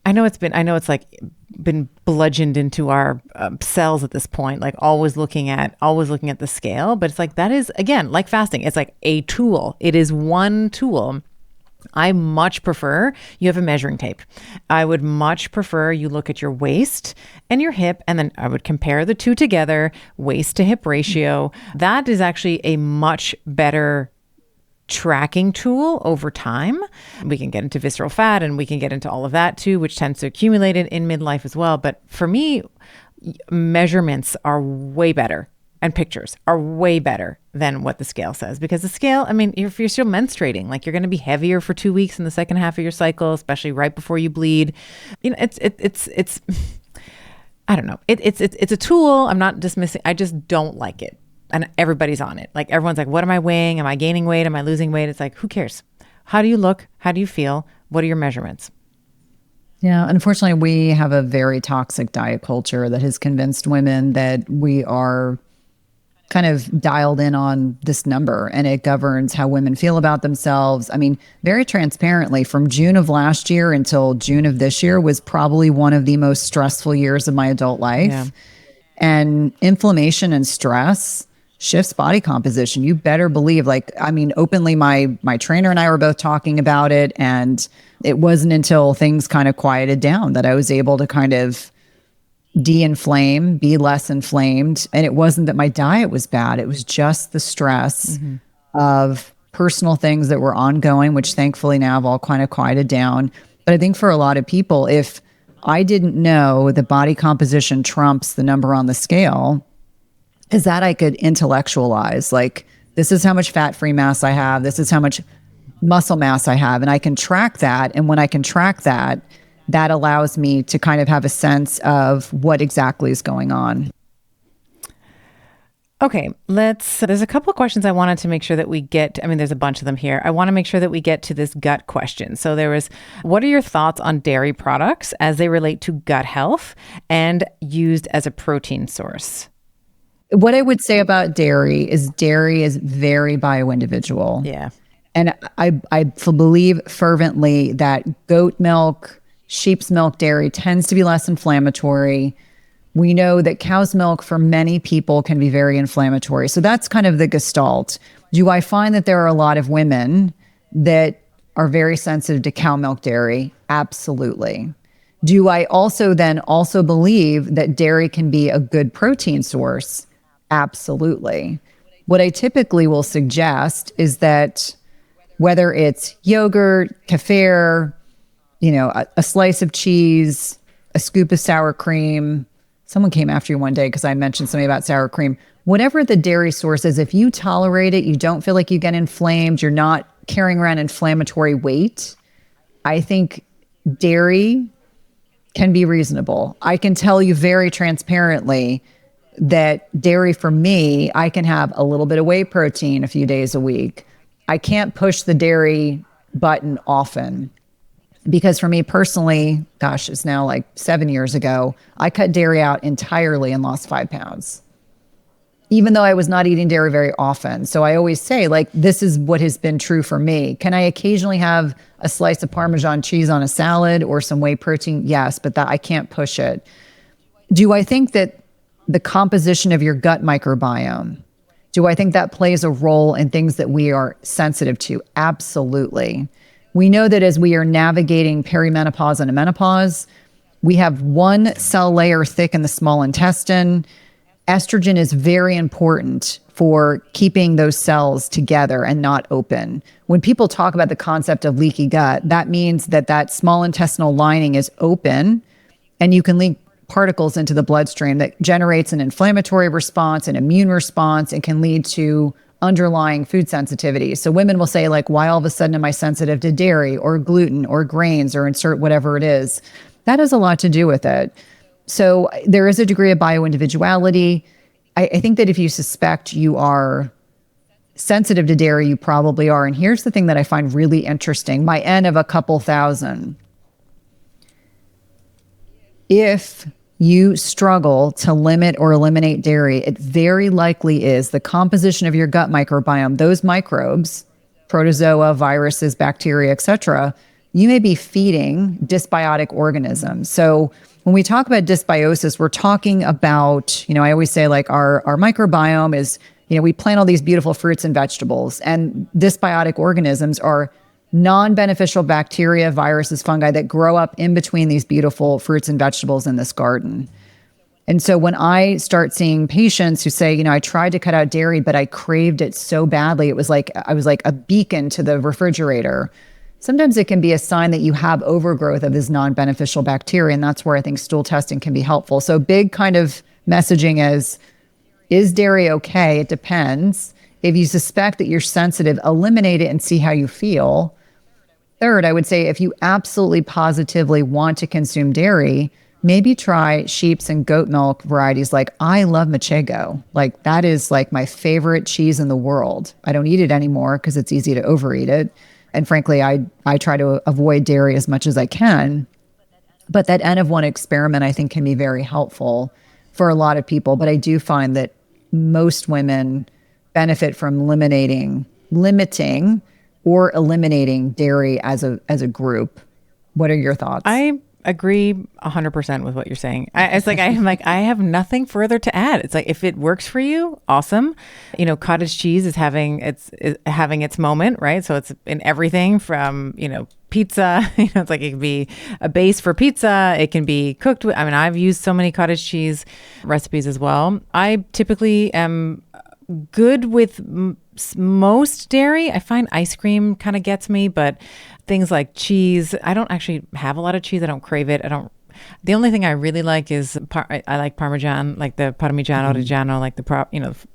I know it's like been bludgeoned into our cells at this point, like always looking at the scale. But it's like, that is, again, like fasting. It's like a tool. It is one tool. I much prefer you have a measuring tape. I would much prefer you look at your waist and your hip, and then I would compare the two together, waist to hip ratio. That is actually a much better tracking tool over time. We can get into visceral fat and we can get into all of that too, which tends to accumulate in midlife as well. But for me, measurements are way better and pictures are way better than what the scale says, because the scale, if you're still menstruating, like you're going to be heavier for 2 weeks in the second half of your cycle, especially right before you bleed. It's I don't know. It's a tool. I'm not dismissing. I just don't like it. And everybody's on it. Like everyone's like, what am I weighing? Am I gaining weight? Am I losing weight? It's like, who cares? How do you look? How do you feel? What are your measurements?
Yeah, unfortunately, we have a very toxic diet culture that has convinced women that we are kind of dialed in on this number, and it governs how women feel about themselves. Very transparently, from June of last year until June of this year was probably one of the most stressful years of my adult life.
Yeah.
And inflammation and stress shifts body composition. You better believe, openly, my trainer and I were both talking about it. And it wasn't until things kind of quieted down that I was able to kind of de-inflame, be less inflamed. And it wasn't that my diet was bad. It was just the stress of personal things that were ongoing, which thankfully now have all kind of quieted down. But I think for a lot of people, if I didn't know that body composition trumps the number on the scale, is that I could intellectualize, like, this is how much fat-free mass I have, this is how much muscle mass I have, and I can track that. And when I can track that, that allows me to kind of have a sense of what exactly is going on.
Okay, there's a couple of questions I wanted to make sure that we get, there's a bunch of them here. I want to make sure that we get to this gut question. So what are your thoughts on dairy products as they relate to gut health and used as a protein source?
What I would say about dairy is very bio-individual.
Yeah.
And I believe fervently that goat milk, sheep's milk dairy tends to be less inflammatory. We know that cow's milk for many people can be very inflammatory. So that's kind of the gestalt. Do I find that there are a lot of women that are very sensitive to cow milk dairy? Absolutely. Do I also believe that dairy can be a good protein source? Absolutely. What I typically will suggest is that whether it's yogurt, kefir, a slice of cheese, a scoop of sour cream. Someone came after you one day because I mentioned something about sour cream. Whatever the dairy source is, if you tolerate it, you don't feel like you get inflamed, you're not carrying around inflammatory weight, I think dairy can be reasonable. I can tell you very transparently that dairy for me, I can have a little bit of whey protein a few days a week. I can't push the dairy button often. Because for me personally, gosh, it's now like 7 years ago, I cut dairy out entirely and lost 5 pounds, even though I was not eating dairy very often. So I always say, like, this is what has been true for me. Can I occasionally have a slice of Parmesan cheese on a salad or some whey protein? Yes, but that I can't push it. Do I think that the composition of your gut microbiome, do I think that plays a role in things that we are sensitive to? Absolutely. We know that as we are navigating perimenopause and menopause, we have one cell layer thick in the small intestine. Estrogen is very important for keeping those cells together and not open. When people talk about the concept of leaky gut, that means that that small intestinal lining is open and you can leak particles into the bloodstream that generates an inflammatory response, an immune response, and can lead to underlying food sensitivity. So women will say, like, why all of a sudden am I sensitive to dairy or gluten or grains or insert whatever it is? That has a lot to do with it. So there is a degree of bioindividuality. I think that if you suspect you are sensitive to dairy, you probably are. And here's the thing that I find really interesting. My N of a couple thousand. If you struggle to limit or eliminate dairy, it very likely is the composition of your gut microbiome, those microbes, protozoa, viruses, bacteria, etc., you may be feeding dysbiotic organisms. So when we talk about dysbiosis, we're talking about, I always say, like, our microbiome is, we plant all these beautiful fruits and vegetables, and dysbiotic organisms are non-beneficial bacteria, viruses, fungi that grow up in between these beautiful fruits and vegetables in this garden. And so when I start seeing patients who say, I tried to cut out dairy, but I craved it so badly, it was like I was like a beacon to the refrigerator. Sometimes it can be a sign that you have overgrowth of this non-beneficial bacteria, and that's where I think stool testing can be helpful. So big kind of messaging is dairy okay? It depends. If you suspect that you're sensitive, eliminate it and see how you feel. Third, I would say if you absolutely positively want to consume dairy, maybe try sheep's and goat milk varieties. Like, I love Manchego. Like, that is like my favorite cheese in the world. I don't eat it anymore because it's easy to overeat it. And frankly, I try to avoid dairy as much as I can. But that N of 1 experiment, I think, can be very helpful for a lot of people. But I do find that most women benefit from limiting or eliminating dairy as a group. What are your thoughts?
I agree 100% with what you're saying. I have nothing further to add. It's like, if it works for you, awesome. Cottage cheese is having its moment, right? So it's in everything from, pizza. It's like, it can be a base for pizza. It can be cooked with, I've used so many cottage cheese recipes as well. I typically am good with most dairy. I find ice cream kind of gets me, but things like cheese, I don't actually have a lot of cheese. I don't crave it. The only thing I really like is I like Parmesan, like the Parmigiano Reggiano, like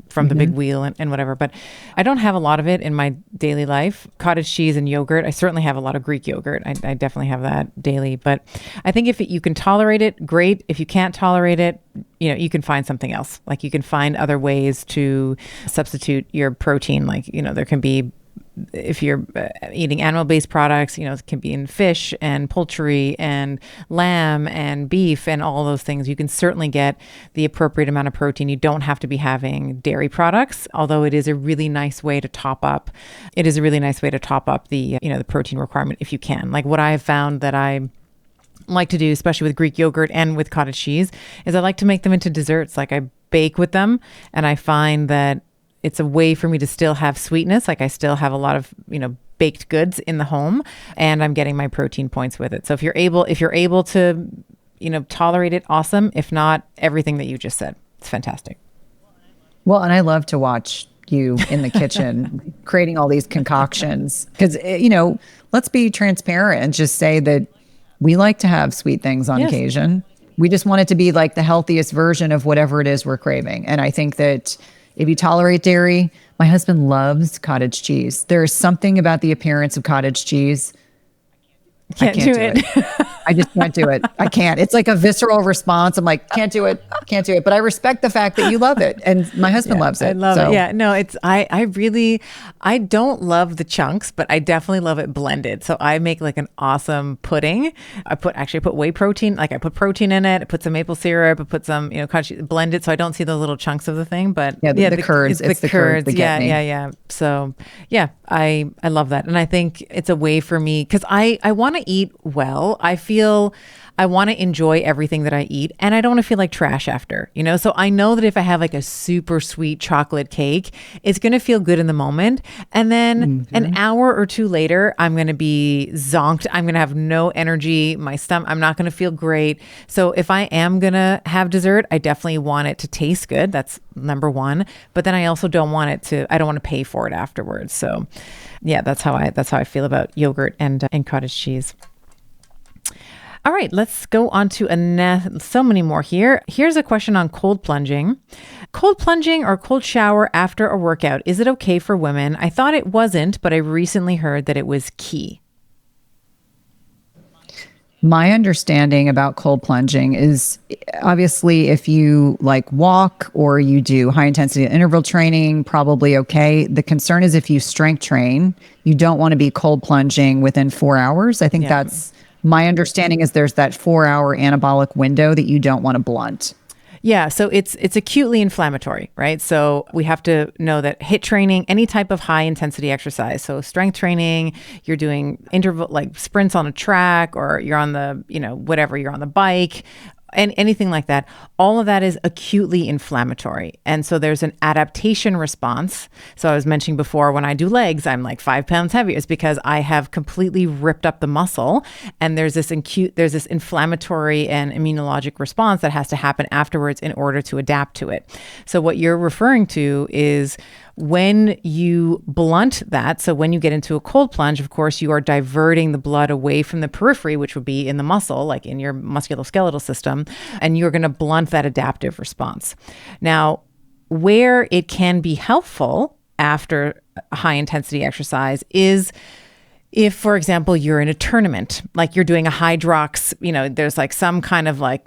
from the big wheel and whatever. But I don't have a lot of it in my daily life. Cottage cheese and yogurt. I certainly have a lot of Greek yogurt. I definitely have that daily. But I think if you can tolerate it, great. If you can't tolerate it, you can find something else. Like, you can find other ways to substitute your protein. Like, there can be, if you're eating animal-based products, it can be in fish and poultry and lamb and beef and all those things. You can certainly get the appropriate amount of protein. You don't have to be having dairy products, although it is a really nice way to top up. It is a really nice way to top up the, the protein requirement if you can. Like, what I have found that I like to do, especially with Greek yogurt and with cottage cheese, is I like to make them into desserts. Like I bake with them, and I find that it's a way for me to still have sweetness. Like I still have a lot of, baked goods in the home, and I'm getting my protein points with it. So if you're able to, tolerate it, awesome. If not, everything that you just said, it's fantastic.
Well, and I love to watch you in the kitchen creating all these concoctions because, let's be transparent and just say that we like to have sweet things on occasion. We just want it to be like the healthiest version of whatever it is we're craving. And I think that if you tolerate dairy, my husband loves cottage cheese. There is something about the appearance of cottage cheese. I can't do it. I just can't do it. I can't. It's like a visceral response. I'm like, can't do it. But I respect the fact that you love it. And my husband loves it.
I love it. Yeah. No, I don't love the chunks, but I definitely love it blended. So I make like an awesome pudding. I put whey protein. Like I put protein in it. I put some maple syrup. I put some, blend it so I don't see those little chunks of the thing. But
the curds. It's the curds.
Yeah. So yeah, I love that. And I think it's a way for me because I want to eat well. I feel I want to enjoy everything that I eat, and I don't want to feel like trash after, So I know that if I have like a super sweet chocolate cake, it's going to feel good in the moment. And then an hour or two later, I'm going to be zonked. I'm going to have no energy. My stomach, I'm not going to feel great. So if I am going to have dessert, I definitely want it to taste good. That's number one. But then I also don't want I don't want to pay for it afterwards. So yeah, that's how I feel about yogurt and cottage cheese. All right, let's go on to so many more here. Here's a question on cold plunging. Cold plunging or cold shower after a workout, is it okay for women? I thought it wasn't, but I recently heard that it was key.
My understanding about cold plunging is obviously if you like walk or you do high intensity interval training, probably okay. The concern is if you strength train, you don't want to be cold plunging within 4 hours. I think that's my understanding is there's that 4-hour anabolic window that you don't want to blunt.
Yeah, so it's acutely inflammatory, right? So we have to know that HIIT training, any type of high intensity exercise, so strength training, you're doing interval like sprints on a track, or you're on the, whatever, you're on the bike, and anything like that, all of that is acutely inflammatory. And so there's an adaptation response. So I was mentioning before, when I do legs, I'm like 5 pounds heavier. It's because I have completely ripped up the muscle. And there's this inflammatory and immunologic response that has to happen afterwards in order to adapt to it. So what you're referring to is when you blunt that, so when you get into a cold plunge, of course, you are diverting the blood away from the periphery, which would be in the muscle, like in your musculoskeletal system, and you're going to blunt that adaptive response. Now, where it can be helpful after high intensity exercise is if, for example, you're in a tournament, like you're doing a Hydrox, there's like some kind of like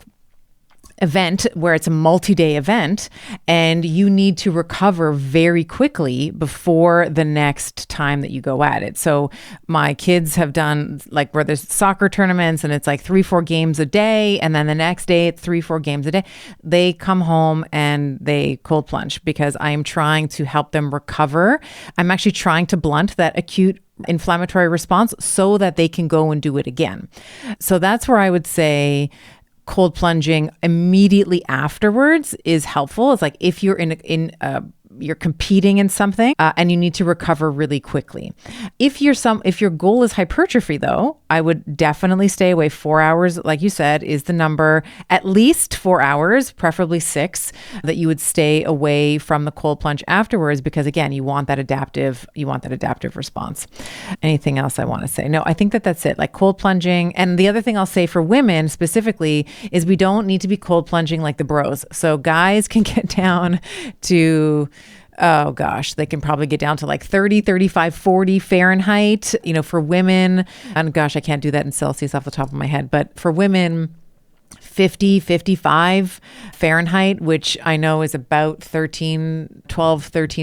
event where it's a multi-day event and you need to recover very quickly before the next time that you go at it. So my kids have done like where there's soccer tournaments and it's like 3-4 games a day. And then the next day it's 3-4 games a day. They come home and they cold plunge because I am trying to help them recover. I'm actually trying to blunt that acute inflammatory response so that they can go and do it again. So that's where I would say cold plunging immediately afterwards is helpful. It's like if you're you're competing in something and you need to recover really quickly. If your goal is hypertrophy though, I would definitely stay away. 4 hours, like you said, is the number, at least 4 hours, preferably 6, that you would stay away from the cold plunge afterwards, because again, you want that adaptive response. Anything else I want to say? No, I think that's it. Like cold plunging. And the other thing I'll say for women specifically is we don't need to be cold plunging like the bros. So guys can get down to, oh gosh, they can probably get down to like 30, 35, 40 Fahrenheit, for women. And gosh, I can't do that in Celsius off the top of my head, but for women, 50, 55 Fahrenheit, which I know is about 13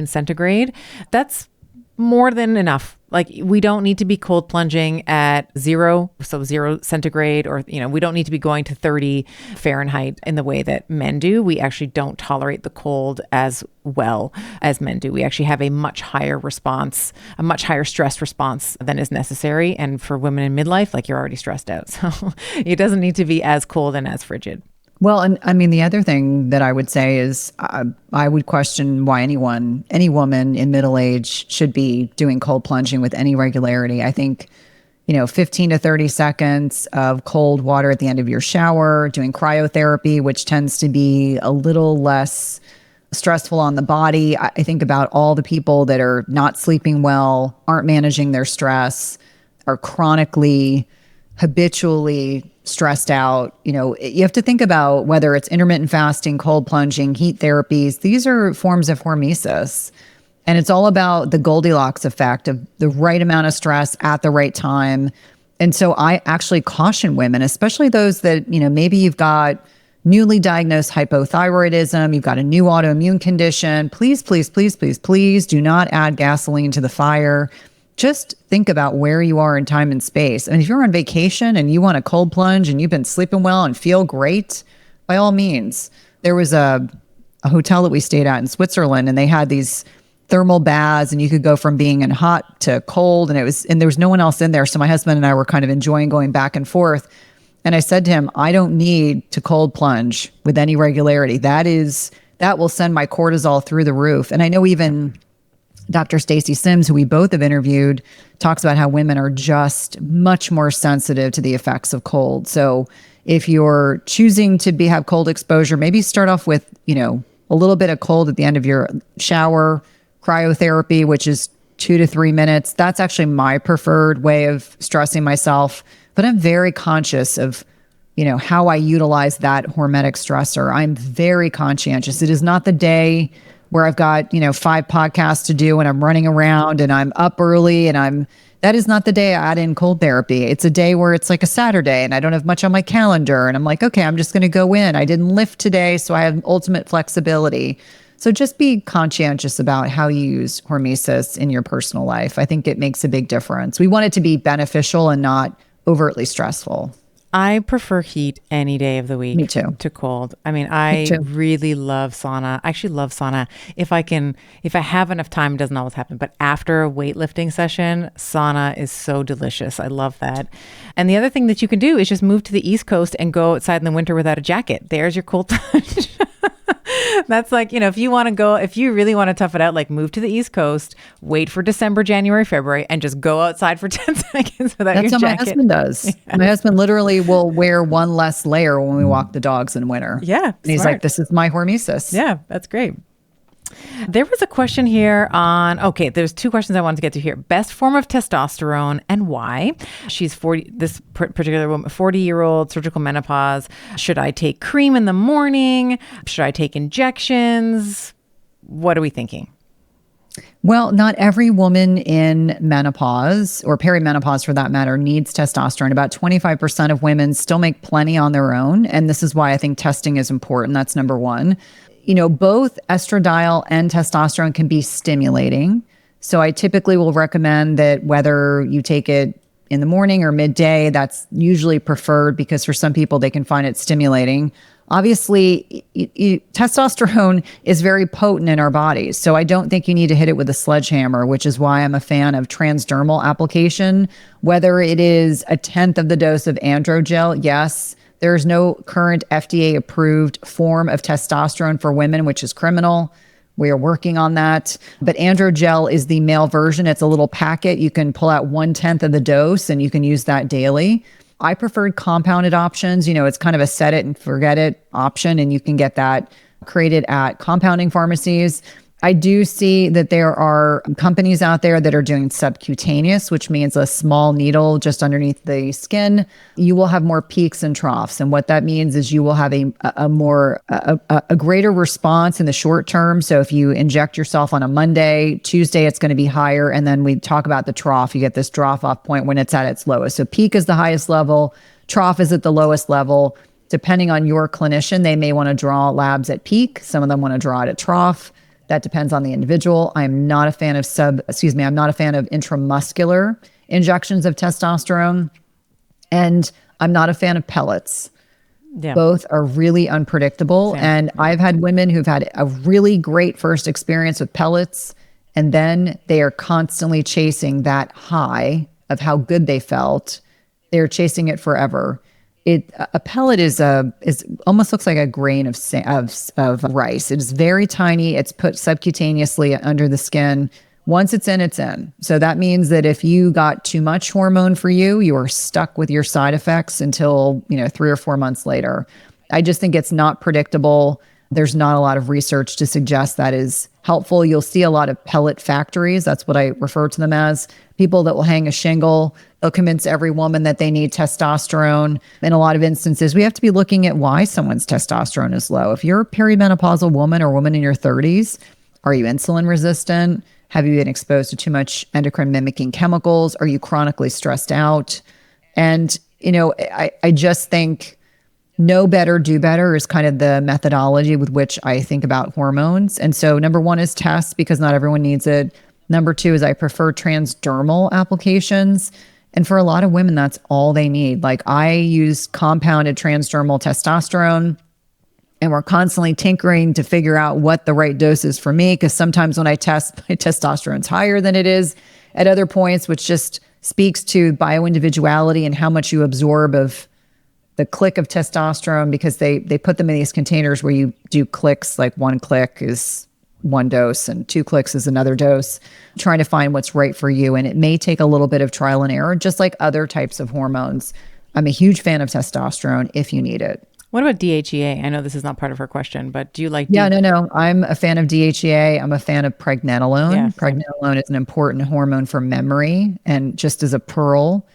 centigrade. That's more than enough. Like, we don't need to be cold plunging at 0 centigrade, or, we don't need to be going to 30 Fahrenheit in the way that men do. We actually don't tolerate the cold as well as men do. We actually have a much higher response, a much higher stress response than is necessary. And for women in midlife, like, you're already stressed out. So it doesn't need to be as cold and as frigid.
Well, and I mean, the other thing that I would say is I would question why any woman in middle age should be doing cold plunging with any regularity. I think, 15 to 30 seconds of cold water at the end of your shower, doing cryotherapy, which tends to be a little less stressful on the body. I think about all the people that are not sleeping well, aren't managing their stress, are chronically, habitually stressed out. You have to think about whether it's intermittent fasting, cold plunging, heat therapies. These are forms of hormesis. And it's all about the Goldilocks effect of the right amount of stress at the right time. And so I actually caution women, especially those that, maybe you've got newly diagnosed hypothyroidism, you've got a new autoimmune condition. Please, please, please, please, please do not add gasoline to the fire. Just think about where you are in time and space. And if you're on vacation and you want a cold plunge and you've been sleeping well and feel great, by all means. There was a hotel that we stayed at in Switzerland, and they had these thermal baths, and you could go from being in hot to cold, and there was no one else in there. So my husband and I were kind of enjoying going back and forth. And I said to him, I don't need to cold plunge with any regularity. That will send my cortisol through the roof. And I know even Dr. Stacy Sims, who we both have interviewed, talks about how women are just much more sensitive to the effects of cold. So if you're choosing to have cold exposure, maybe start off with, a little bit of cold at the end of your shower, cryotherapy, which is 2 to 3 minutes. That's actually my preferred way of stressing myself. But I'm very conscious of, how I utilize that hormetic stressor. I'm very conscientious. It is not the day where I've got, 5 podcasts to do and I'm running around and I'm up early that is not the day I add in cold therapy. It's a day where it's like a Saturday and I don't have much on my calendar. And I'm like, okay, I'm just going to go in. I didn't lift today, so I have ultimate flexibility. So just be conscientious about how you use hormesis in your personal life. I think it makes a big difference. We want it to be beneficial and not overtly stressful.
I prefer heat any day of the week.
Me too.
To cold. I mean, I really love sauna. I actually love sauna. If I have enough time, it doesn't always happen. But after a weightlifting session, sauna is so delicious. I love that. And the other thing that you can do is just move to the East Coast and go outside in the winter without a jacket. There's your cold plunge. That's like, if you really want to tough it out, like, move to the East Coast, wait for December, January, February, and just go outside for 10 seconds without your jacket.
That's what my husband does. Yeah. My husband literally will wear one less layer when we walk the dogs in winter.
Yeah.
And he's like, this is my hormesis.
Yeah, that's great. There was a question here there's 2 questions I wanted to get to here. Best form of testosterone and why? She's 40, this particular woman, 40-year-old, surgical menopause. Should I take cream in the morning? Should I take injections? What are we thinking?
Well, not every woman in menopause or perimenopause for that matter needs testosterone. About 25% of women still make plenty on their own. And this is why I think testing is important. That's number one. Both estradiol and testosterone can be stimulating. So I typically will recommend that whether you take it in the morning or midday, that's usually preferred because for some people, they can find it stimulating. Obviously, testosterone is very potent in our bodies. So I don't think you need to hit it with a sledgehammer, which is why I'm a fan of transdermal application. Whether it is a 1/10 of the dose of androgel, yes. There's no current FDA-approved form of testosterone for women, which is criminal. We are working on that. But androgel is the male version. It's a little packet. You can pull out 1/10 of the dose, and you can use that daily. I preferred compounded options. It's kind of a set it and forget it option, and you can get that created at compounding pharmacies. I do see that there are companies out there that are doing subcutaneous, which means a small needle just underneath the skin. You will have more peaks and troughs. And what that means is you will have a greater response in the short term. So if you inject yourself on a Monday, Tuesday, it's going to be higher. And then we talk about the trough. You get this drop off point when it's at its lowest. So peak is the highest level. Trough is at the lowest level. Depending on your clinician, they may want to draw labs at peak. Some of them want to draw it at trough. That depends on the individual. I'm not a fan of I'm not a fan of intramuscular injections of testosterone. And I'm not a fan of pellets.
Yeah.
Both are really unpredictable.
Same.
And I've had women who've had a really great first experience with pellets, and then they are constantly chasing that high of how good they felt. They're chasing it forever. A pellet is almost looks like a grain of rice. It is very tiny. It's put subcutaneously under the skin. Once it's in, it's in. So that means that if you got too much hormone for you, you are stuck with your side effects until, 3 or 4 months later. I just think it's not predictable. There's not a lot of research to suggest that is helpful. You'll see a lot of pellet factories. That's what I refer to them as. People that will hang a shingle. They'll convince every woman that they need testosterone. In a lot of instances, we have to be looking at why someone's testosterone is low. If you're a perimenopausal woman or woman in your 30s, are you insulin resistant? Have you been exposed to too much endocrine mimicking chemicals? Are you chronically stressed out? And, I just think know better, do better is kind of the methodology with which I think about hormones. And so number one is test, because not everyone needs it. Number two is I prefer transdermal applications. And for a lot of women, that's all they need. Like I use compounded transdermal testosterone. And we're constantly tinkering to figure out what the right dose is for me. Because sometimes when I test, my testosterone's higher than it is at other points, which just speaks to bioindividuality and how much you absorb of the click of testosterone, because they put them in these containers where you do clicks, like 1 click is 1 dose and 2 clicks is another dose, trying to find what's right for you. And it may take a little bit of trial and error, just like other types of hormones. I'm a huge fan of testosterone if you need it.
What about DHEA? I know this is not part of her question, but do you like...
No. I'm a fan of DHEA. I'm a fan of pregnenolone.
Yeah.
Pregnenolone is an important hormone for memory. And just as a pearl,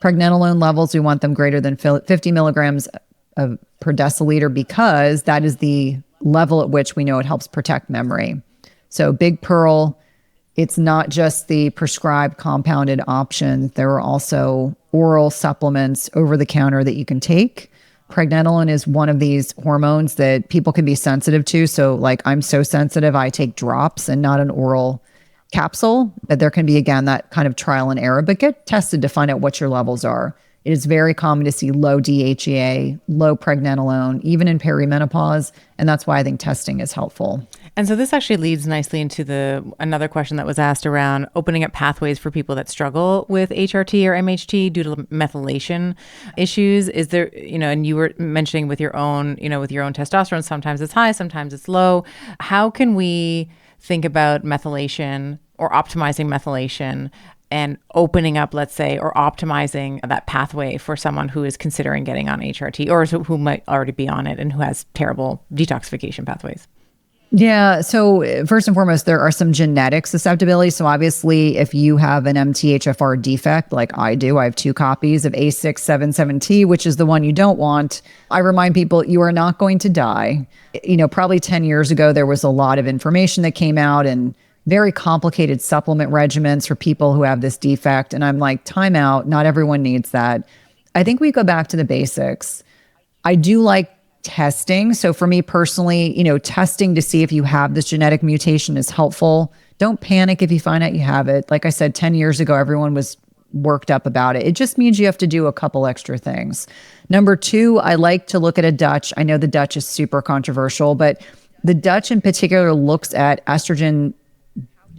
pregnenolone levels, we want them greater than 50 milligrams per deciliter, because that is the level at which we know it helps protect memory. So big pearl, it's not just the prescribed compounded option. There are also oral supplements over the counter that you can take. Pregnenolone is one of these hormones that people can be sensitive to. So like I'm so sensitive, I take drops and not an oral capsule. But there can be, again, that kind of trial and error, but get tested to find out what your levels are. It is very common to see low DHEA, low pregnenolone, even in perimenopause. And that's why I think testing is helpful.
And so this actually leads nicely into another question that was asked around opening up pathways for people that struggle with HRT or MHT due to methylation issues. Is there, and you were mentioning with your own testosterone, sometimes it's high, sometimes it's low. How can we think about methylation or optimizing methylation and opening up, let's say, or optimizing that pathway for someone who is considering getting on HRT or who might already be on it and who has terrible detoxification pathways?
Yeah. So first and foremost, there are some genetic susceptibilities. So obviously, if you have an MTHFR defect, like I do, I have 2 copies of A677T, which is the one you don't want. I remind people, you are not going to die. Probably 10 years ago, there was a lot of information that came out and very complicated supplement regimens for people who have this defect. And I'm like, time out. Not everyone needs that. I think we go back to the basics. I do like testing. So for me personally, testing to see if you have this genetic mutation is helpful. Don't panic if you find out you have it. Like I said, 10 years ago, everyone was worked up about it. It just means you have to do a couple extra things. Number 2, I like to look at a Dutch. I know the Dutch is super controversial, but the Dutch in particular looks at estrogen,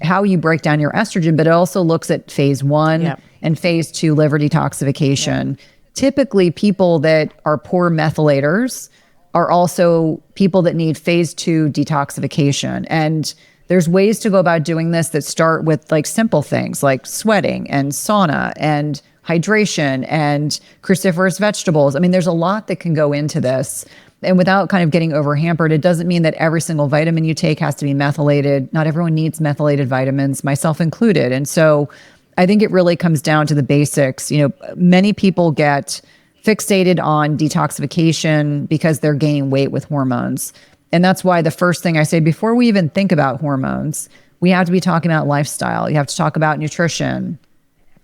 how you break down your estrogen, but it also looks at phase 1 and phase 2 liver detoxification. Typically, people that are poor methylators are also people that need phase 2 detoxification. And there's ways to go about doing this that start with like simple things like sweating and sauna and hydration and cruciferous vegetables. I mean, there's a lot that can go into this. And without kind of getting over hampered, it doesn't mean that every single vitamin you take has to be methylated. Not everyone needs methylated vitamins, myself included. And so I think it really comes down to the basics. Many people get fixated on detoxification because they're gaining weight with hormones. And that's why the first thing I say before we even think about hormones, we have to be talking about lifestyle. You have to talk about nutrition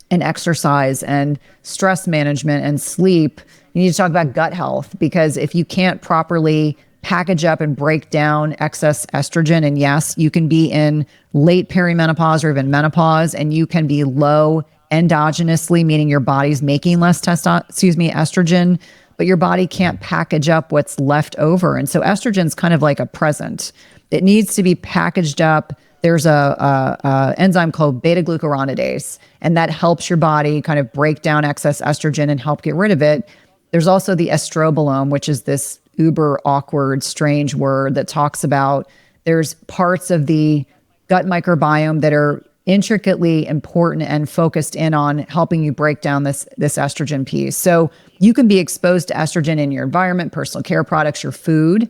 and exercise and stress management and sleep. You need to talk about gut health, because if you can't properly package up and break down excess estrogen. And yes, you can be in late perimenopause or even menopause, and you can be low endogenously, meaning your body's making less estrogen, but your body can't package up what's left over. And so estrogen's kind of like a present. It needs to be packaged up. There's a enzyme called beta-glucuronidase, and that helps your body kind of break down excess estrogen and help get rid of it. There's also the estrobolome, which is this uber awkward, strange word that talks about there's parts of the gut microbiome that are intricately important and focused in on helping you break down this estrogen piece. So you can be exposed to estrogen in your environment, personal care products, your food.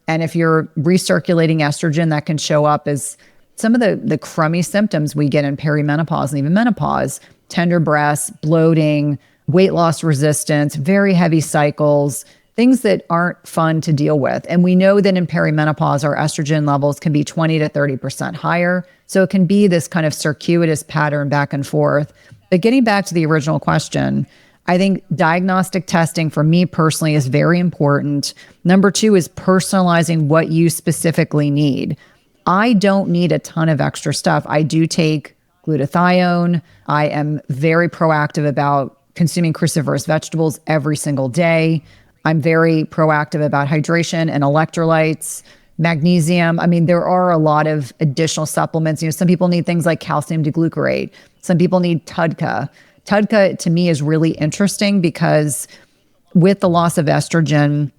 And if you're recirculating estrogen, that can show up as some of the crummy symptoms we get in perimenopause and even menopause: tender breasts, bloating, weight loss resistance, very heavy cycles, things that aren't fun to deal with. And we know that in perimenopause, our estrogen levels can be 20 to 30% higher. So it can be this kind of circuitous pattern back and forth. But getting back to the original question, I think diagnostic testing for me personally is very important. Number two is personalizing what you specifically need. I don't need a ton of extra stuff. I do take glutathione. I am very proactive about consuming cruciferous vegetables every single day. I'm very proactive about hydration and electrolytes, magnesium. I mean, there are a lot of additional supplements. You know, some people need things like calcium deglucarate. Some people need TUDCA. TUDCA to me is really interesting because with the loss of estrogen,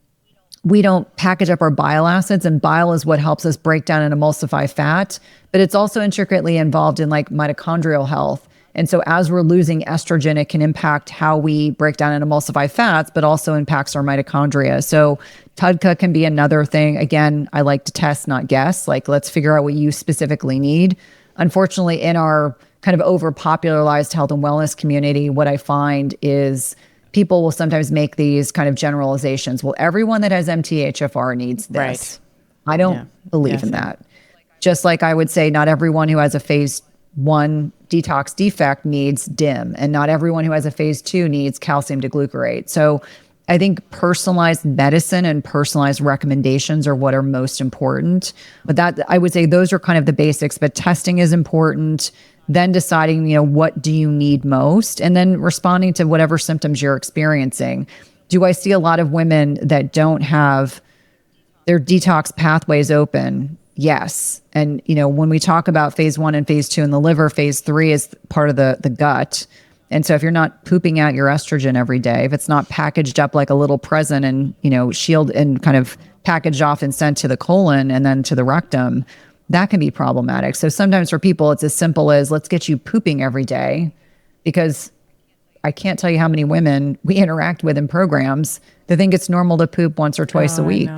we don't package up our bile acids, and bile is what helps us break down and emulsify fat, but it's also intricately involved in like mitochondrial health. And so as we're losing estrogen, it can impact how we break down and emulsify fats, but also impacts our mitochondria. So TUDCA can be another thing. Again, I like to test, not guess. Like, let's figure out what you specifically need. Unfortunately, in our kind of overpopularized health and wellness community, what I find is people will sometimes make these kind of generalizations. Well, everyone that has MTHFR needs this.
Right.
I don't believe in that. Just like I would say not everyone who has a phase 1 detox defect needs DIM, and not everyone who has a phase 2 needs calcium deglucarate. So I think personalized medicine and personalized recommendations are what are most important. But that, I would say those are kind of the basics, but testing is important. Then deciding, you know, what do you need most, and then responding to whatever symptoms you're experiencing. Do I see a lot of women that don't have their detox pathways open? Yes. And, you know, when we talk about phase 1 and phase 2 in the liver, phase 3 is part of the gut. And so if you're not pooping out your estrogen every day, if it's not packaged up like a little present and, you know, shield and kind of packaged off and sent to the colon and then to the rectum, that can be problematic. So sometimes for people, it's as simple as let's get you pooping every day, because I can't tell you how many women we interact with in programs that think it's normal to poop once or twice a week.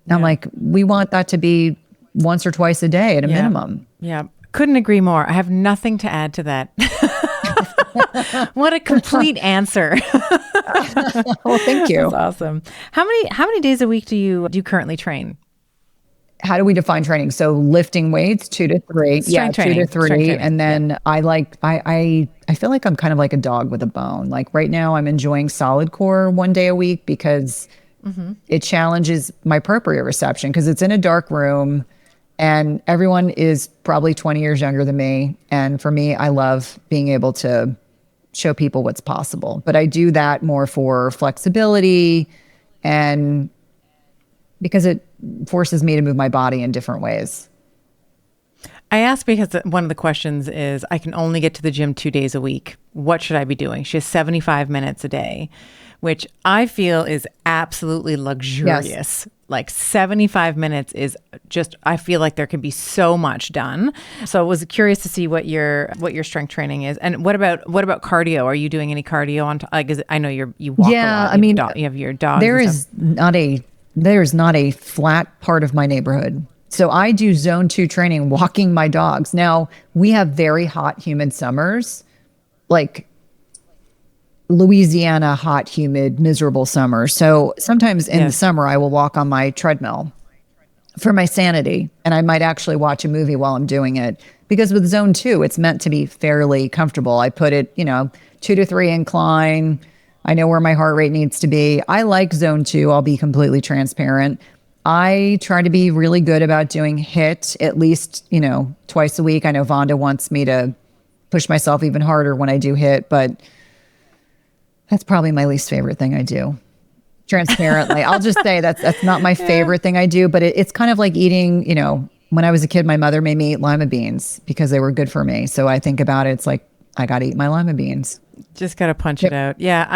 I'm like, we want that to be once or twice a day at a minimum.
Yeah. Couldn't agree more. I have nothing to add to that. What a complete answer.
Well, thank you.
That's awesome. How many days a week do you currently train?
How do we define training? So lifting weights, 2 to 3.
Strength training.
2 to 3.
Training.
And then I feel like I'm kind of like a dog with a bone. Like right now I'm enjoying solid core 1 day a week because it challenges my proprioception, because it's in a dark room and everyone is probably 20 years younger than me. And for me, I love being able to show people what's possible. But I do that more for flexibility and because it forces me to move my body in different ways.
I ask because one of the questions is, I can only get to the gym 2 days a week. What should I be doing? She has 75 minutes a day, which I feel is absolutely luxurious.
Yes.
Like 75 minutes is just, I feel like there can be so much done. So I was curious to see what your strength training is. And what about cardio? Are you doing any cardio on I know you walk a lot.
I mean,
you have your dog.
There's not a flat part of my neighborhood. So I do zone 2 training, walking my dogs. Now, we have very hot, humid summers, like Louisiana, hot, humid, miserable summers. So sometimes in the summer, I will walk on my treadmill for my sanity. And I might actually watch a movie while I'm doing it. Because with zone 2, it's meant to be fairly comfortable. I put it, 2 to 3 incline, I know where my heart rate needs to be. I like zone 2. I'll be completely transparent. I try to be really good about doing HIIT at least, twice a week. I know Vonda wants me to push myself even harder when I do HIIT, but that's probably my least favorite thing I do. Transparently, I'll just say that's not my favorite thing I do, but it's kind of like eating, when I was a kid, my mother made me eat lima beans because they were good for me. So I think about it, it's like, I got to eat my lima beans.
Just got to punch it out. Yeah,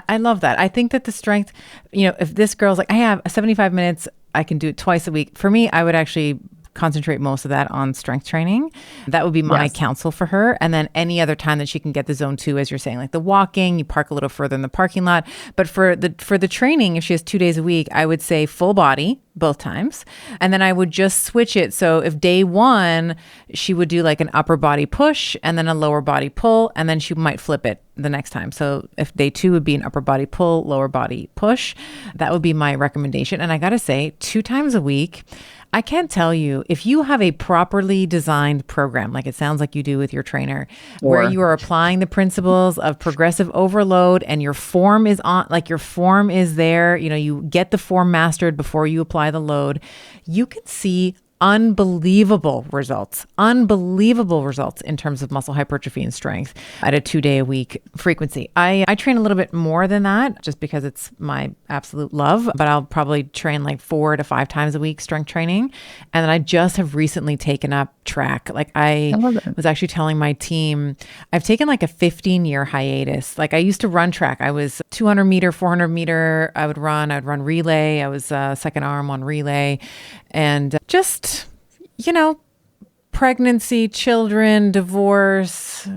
I love that. I think that the strength, if this girl's like, I have 75 minutes, I can do it twice a week. For me, I would actually concentrate most of that on strength training. That would be my counsel for her. And then any other time that she can get the zone 2, as you're saying, like the walking, you park a little further in the parking lot. But for the training, if she has 2 days a week, I would say full body both times. And then I would just switch it. So if day 1, she would do like an upper body push and then a lower body pull, and then she might flip it the next time. So if day 2 would be an upper body pull, lower body push, that would be my recommendation. And I got to say, 2 times a week, I can't tell you, if you have a properly designed program, like it sounds like you do with your trainer, where you are applying the principles of progressive overload and your form is on, like your form is there, you get the form mastered before you apply the load, you can see unbelievable results in terms of muscle hypertrophy and strength at a 2-day-a-week frequency. I train a little bit more than that just because it's my absolute love, but I'll probably train like 4 to 5 times a week strength training. And then I just have recently taken up track. Like I was actually telling my team, I've taken like a 15-year hiatus. Like I used to run track. I was 200 meter, 400 meter. I'd run relay. I was second arm on relay. And just, pregnancy, children, divorce,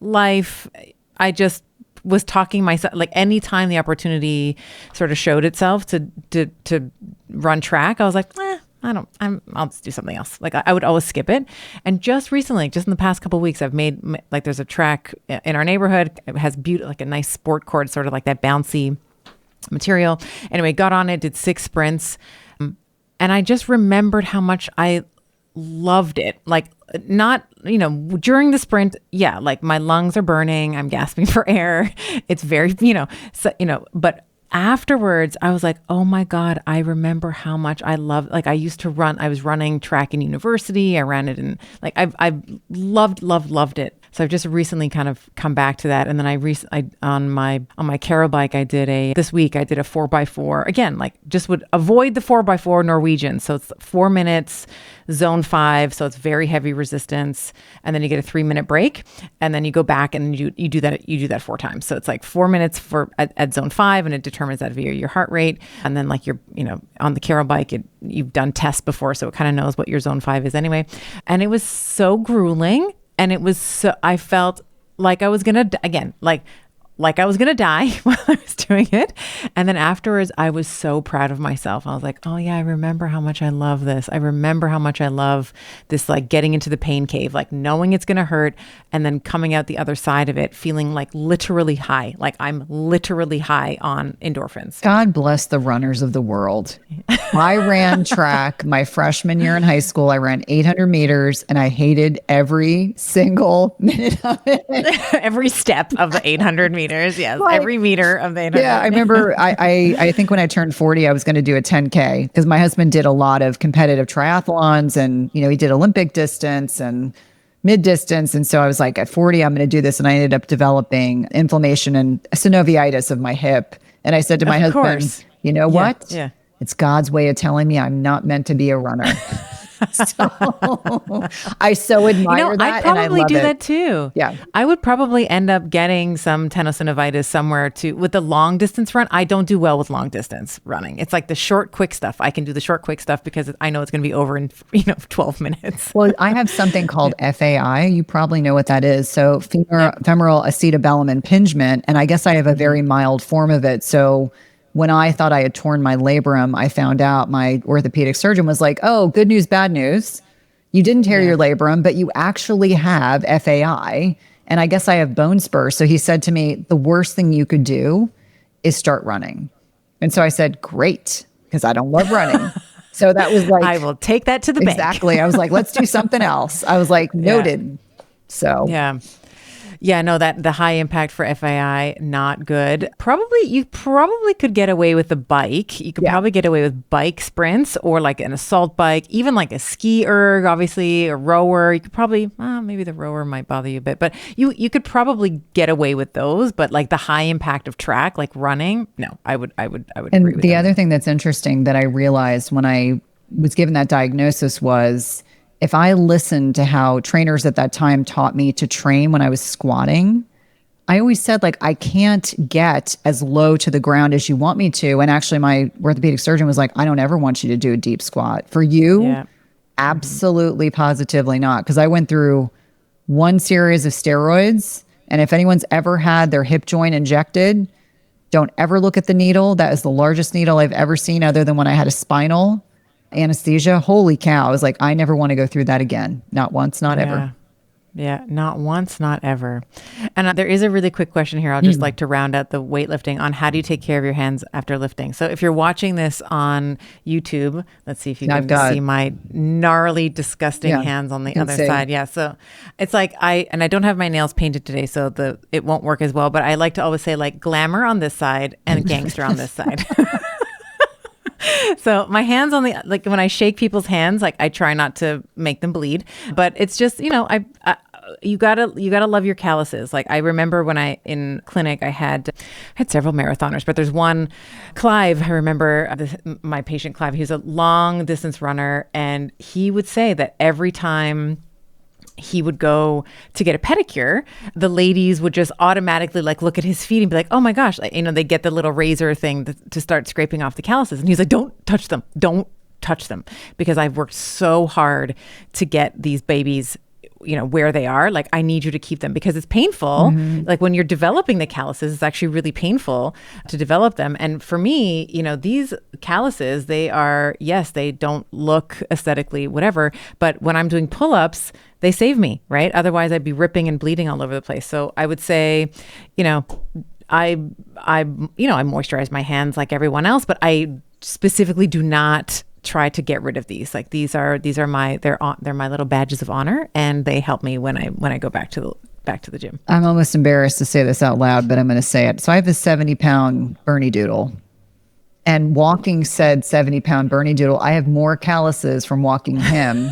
life. I just was talking myself, like anytime the opportunity sort of showed itself to run track, I was like, I'll just do something else. Like I would always skip it. And just recently, just in the past couple of weeks, I've made, like there's a track in our neighborhood. It has like a nice sport court, sort of like that bouncy material. Anyway, got on it, did 6 sprints. And I just remembered how much I loved it. Like not, during the sprint, like my lungs are burning. I'm gasping for air. It's very, but afterwards I was like, oh my God, I remember how much I love, like I used to run, I was running track in university. I ran it in, like I've loved it. So I've just recently kind of come back to that. And then I on my Caro bike, this week I did a 4x4 again, like just would avoid the 4x4 Norwegian. So it's 4 minutes, zone 5. So it's very heavy resistance. And then you get a 3-minute break and then you go back and you do that 4 times. So it's like 4 minutes at zone 5 and it determines that via your heart rate. And then like you're, on the Caro bike, you've done tests before. So it kind of knows what your zone 5 is anyway. And it was so grueling. And it was so, I felt like I was going to, again, like I was going to die while I was doing it. And then afterwards, I was so proud of myself. I was like, oh yeah, I remember how much I love this. I remember how much I love this, like getting into the pain cave, like knowing it's going to hurt and then coming out the other side of it, feeling like literally high, like I'm literally high on endorphins.
God bless the runners of the world. I ran track my freshman year in high school. I ran 800 meters and I hated every single minute of it.
Every step of the 800 meters. Yes, like, every meter of the 800.
Yeah, I remember I think when I turned 40, I was going to do a 10K because my husband did a lot of competitive triathlons and, he did Olympic distance and mid distance. And so I was like, at 40, I'm going to do this. And I ended up developing inflammation and synoviitis of my hip. And I said to my husband, you know what?
Yeah.
It's God's way of telling me I'm not meant to be a runner. So I so admire that.
I'd probably do that too.
Yeah.
I would probably end up getting some tenosynovitis somewhere too. With the long distance run, I don't do well with long distance running. It's like the short, quick stuff. I can do the short, quick stuff because I know it's going to be over in 12 minutes.
Well, I have something called FAI. You probably know what that is. So femoral acetabellum impingement. And I guess I have a very mild form of it. So when I thought I had torn my labrum, I found out my orthopedic surgeon was like, oh, good news, bad news. You didn't tear your labrum, but you actually have FAI. And I guess I have bone spurs. So he said to me, the worst thing you could do is start running. And so I said, great, because I don't love running. So that was like,
I will take that to the bank.
Exactly. I was like, let's do something else. I was like, noted. So.
Yeah. Yeah, no, that the high impact for FAI, not good. You probably could get away with the bike. You could probably get away with bike sprints or like an assault bike, even like a ski erg, obviously, a rower. You could probably, maybe the rower might bother you a bit, but you could probably get away with those. But like the high impact of track, like running, no, I would agree with
And the
that.
other thing that's interesting that I realized when I was given that diagnosis was if I listened to how trainers at that time taught me to train when I was squatting, I always said, like, I can't get as low to the ground as you want me to. And actually, my orthopedic surgeon was like, I don't ever want you to do a deep squat. For you, absolutely, positively not. Because I went through one series of steroids. And if anyone's ever had their hip joint injected, don't ever look at the needle. That is the largest needle I've ever seen other than when I had a spinal anesthesia. Holy cow. I was like, I never want to go through that again. Not once, not ever.
Yeah, not once, not ever. And there is a really quick question here. I'll just like to round out the weightlifting on how do you take care of your hands after lifting. So if you're watching this on YouTube, let's see if you can see my gnarly, disgusting hands on the other side. Yeah, so it's like I don't have my nails painted today, so it won't work as well. But I like to always say like glamour on this side and gangster on this side. So my hands like when I shake people's hands, like I try not to make them bleed, but it's just, you gotta love your calluses. Like I remember when in clinic, I had several marathoners, but there's one, Clive, I remember my patient Clive, he was a long distance runner, and he would say that every time he would go to get a pedicure, the ladies would just automatically like look at his feet and be like, oh my gosh, like, they get the little razor thing to start scraping off the calluses. And he's like, don't touch them because I've worked so hard to get these babies where they are. Like I need you to keep them because it's painful. Like when you're developing the calluses, it's actually really painful to develop them. And for me, these calluses, they don't look aesthetically whatever, but when I'm doing pull-ups, they save me, right? Otherwise I'd be ripping and bleeding all over the place. So I would say, I moisturize my hands like everyone else, but I specifically do not try to get rid of these. Like they're my little badges of honor, and they help me when I go back to the gym.
I'm almost embarrassed to say this out loud, but I'm going to say it. So I have this 70-pound Bernie Doodle, and walking said 70-pound Bernie Doodle. I have more calluses from walking him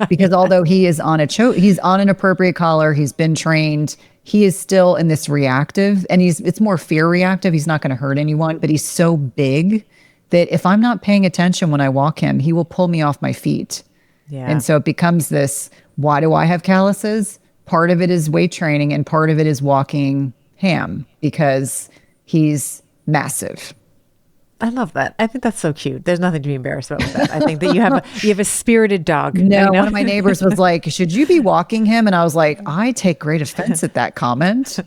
because although he is on he's on an appropriate collar, he's been trained, he is still in this reactive, and it's more fear reactive. He's not going to hurt anyone, but he's so big that if I'm not paying attention when I walk him, he will pull me off my feet. Yeah. And so it becomes this, why do I have calluses? Part of it is weight training and part of it is walking ham because he's massive.
I love that. I think that's so cute. There's nothing to be embarrassed about with that. I think that you have a spirited dog.
No, one of my neighbors was like, should you be walking him? And I was like, I take great offense at that comment.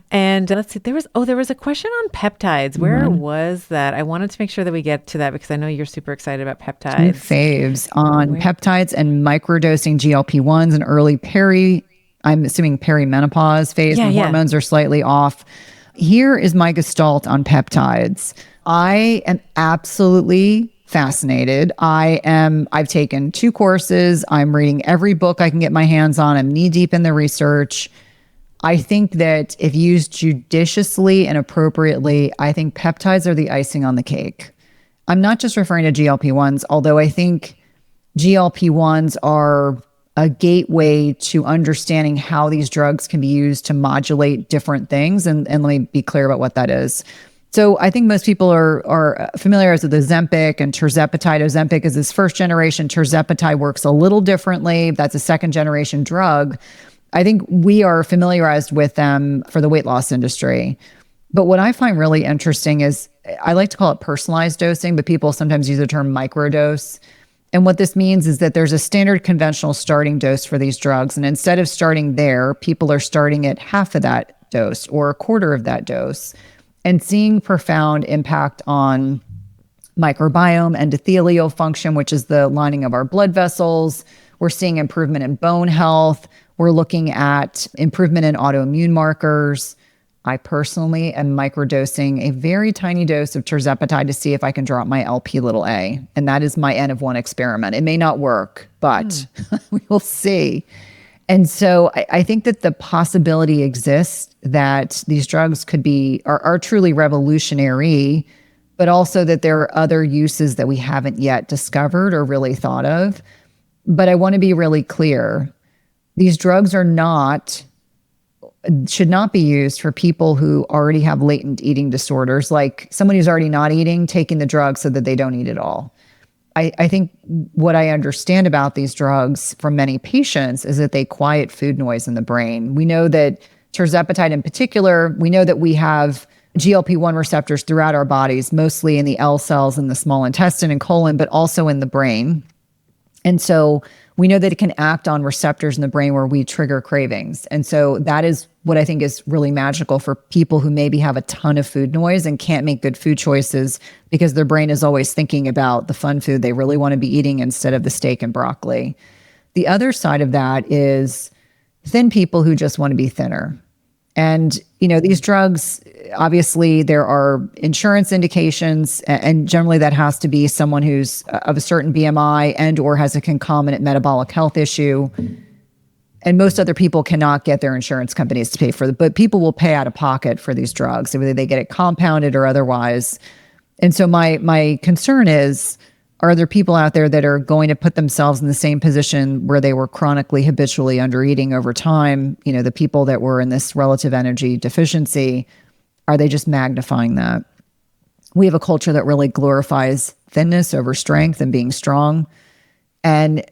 And let's see, there was a question on peptides. Where was that? I wanted to make sure that we get to that because I know you're super excited about peptides.
Faves on peptides and microdosing GLP-1s and early I'm assuming perimenopause phase when hormones are slightly off. Here is my gestalt on peptides. I am absolutely fascinated. I've taken 2 courses. I'm reading every book I can get my hands on. I'm knee deep in the research. I think that if used judiciously and appropriately, I think peptides are the icing on the cake. I'm not just referring to GLP-1s, although I think GLP-1s are a gateway to understanding how these drugs can be used to modulate different things. And let me be clear about what that is. So I think most people are familiar with Ozempic and tirzepatide. Ozempic is this first generation. Tirzepatide works a little differently. That's a second generation drug. I think we are familiarized with them for the weight loss industry. But what I find really interesting is I like to call it personalized dosing, but people sometimes use the term microdose. And what this means is that there's a standard conventional starting dose for these drugs. And instead of starting there, people are starting at half of that dose or a quarter of that dose and seeing profound impact on microbiome, endothelial function, which is the lining of our blood vessels. We're seeing improvement in bone health. We're looking at improvement in autoimmune markers. I personally am microdosing a very tiny dose of tirzepatide to see if I can drop my Lp(a). And that is my N of 1 experiment. It may not work, but we will see. And so I think that the possibility exists that these drugs are truly revolutionary, but also that there are other uses that we haven't yet discovered or really thought of. But I want to be really clear. These drugs should not be used for people who already have latent eating disorders, like someone who's already not eating, taking the drug so that they don't eat at all. I think what I understand about these drugs from many patients is that they quiet food noise in the brain. We know that tirzepatide in particular, we know that we have GLP-1 receptors throughout our bodies, mostly in the L cells in the small intestine and colon, but also in the brain. And so we know that it can act on receptors in the brain where we trigger cravings. And so that is what I think is really magical for people who maybe have a ton of food noise and can't make good food choices because their brain is always thinking about the fun food they really want to be eating instead of the steak and broccoli. The other side of that is thin people who just want to be thinner. And, these drugs, obviously there are insurance indications, and generally that has to be someone who's of a certain BMI and or has a concomitant metabolic health issue. And most other people cannot get their insurance companies to pay for it, but people will pay out of pocket for these drugs, whether they get it compounded or otherwise. And so my concern is, are there people out there that are going to put themselves in the same position where they were chronically, habitually undereating over time? The people that were in this relative energy deficiency, are they just magnifying that? We have a culture that really glorifies thinness over strength and being strong. And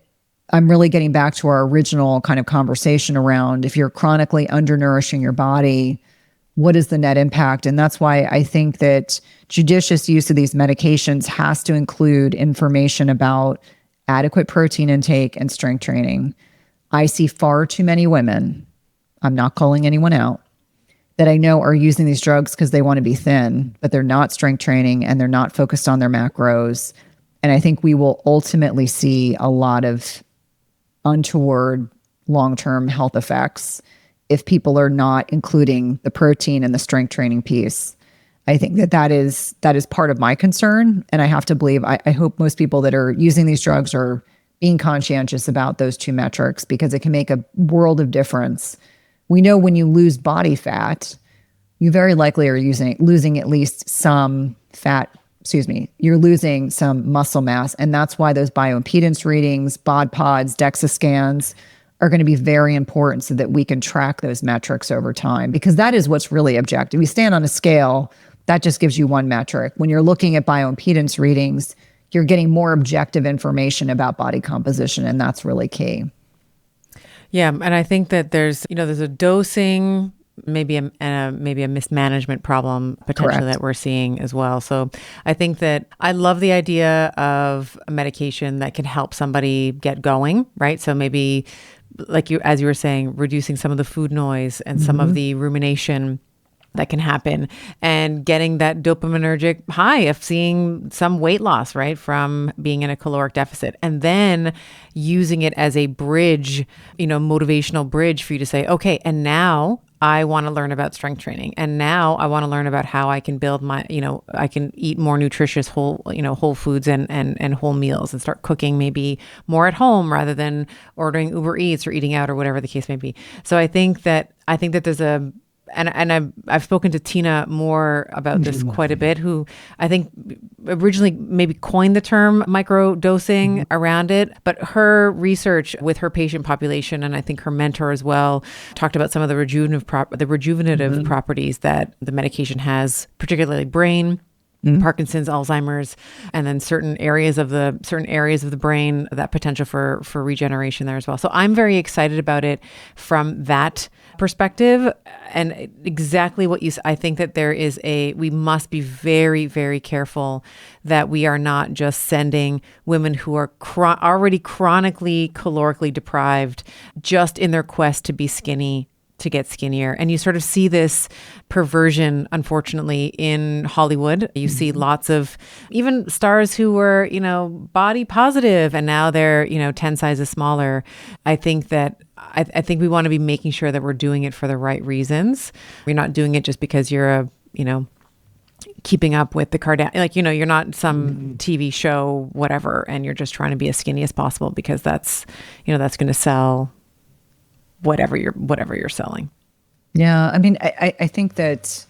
I'm really getting back to our original kind of conversation around if you're chronically undernourishing your body, what is the net impact? And that's why I think that judicious use of these medications has to include information about adequate protein intake and strength training. I see far too many women, I'm not calling anyone out, that I know are using these drugs because they want to be thin, but they're not strength training and they're not focused on their macros. And I think we will ultimately see a lot of untoward long-term health effects if people are not including the protein and the strength training piece. I think that is part of my concern. And I have to believe, I hope most people that are using these drugs are being conscientious about those two metrics because it can make a world of difference. We know when you lose body fat, you very likely are losing at least some you're losing some muscle mass. And that's why those bioimpedance readings, bod pods, DEXA scans are going to be very important so that we can track those metrics over time, because that is what's really objective. You stand on a scale, that just gives you one metric. When you're looking at bioimpedance readings, you're getting more objective information about body composition, and that's really key.
Yeah, and I think that there's a dosing, maybe a mismanagement problem potentially
Correct.
that we're seeing as well. So I think that I love the idea of a medication that can help somebody get going, right? So maybe as you were saying, reducing some of the food noise and some of the rumination that can happen and getting that dopaminergic high of seeing some weight loss, right, from being in a caloric deficit, and then using it as a bridge, motivational bridge for you to say, okay, and now I want to learn about strength training. And now I want to learn about how I can build my, I can eat more nutritious whole foods and whole meals and start cooking maybe more at home rather than ordering Uber Eats or eating out or whatever the case may be. So I think that there's I've spoken to Tina Moore about this quite a bit, who I think originally maybe coined the term microdosing around it, but her research with her patient population, and I think her mentor as well, talked about some of the rejuvenative properties that the medication has, particularly brain, Parkinson's, Alzheimer's, and then certain areas of the brain, that potential for regeneration there as well. So I'm very excited about it from that perspective. And exactly what I think that we must be very, very careful that we are not just sending women who are already chronically calorically deprived just in their quest to be skinny to get skinnier. And you sort of see this perversion, unfortunately, in Hollywood. You see lots of even stars who were, body positive and now they're, 10 sizes smaller. I think that I think we want to be making sure that we're doing it for the right reasons. You're not doing it just because you're keeping up with the Kardashians, you're not some TV show, whatever, and you're just trying to be as skinny as possible because that's going to sell whatever you're selling.
Yeah. I mean, I think that,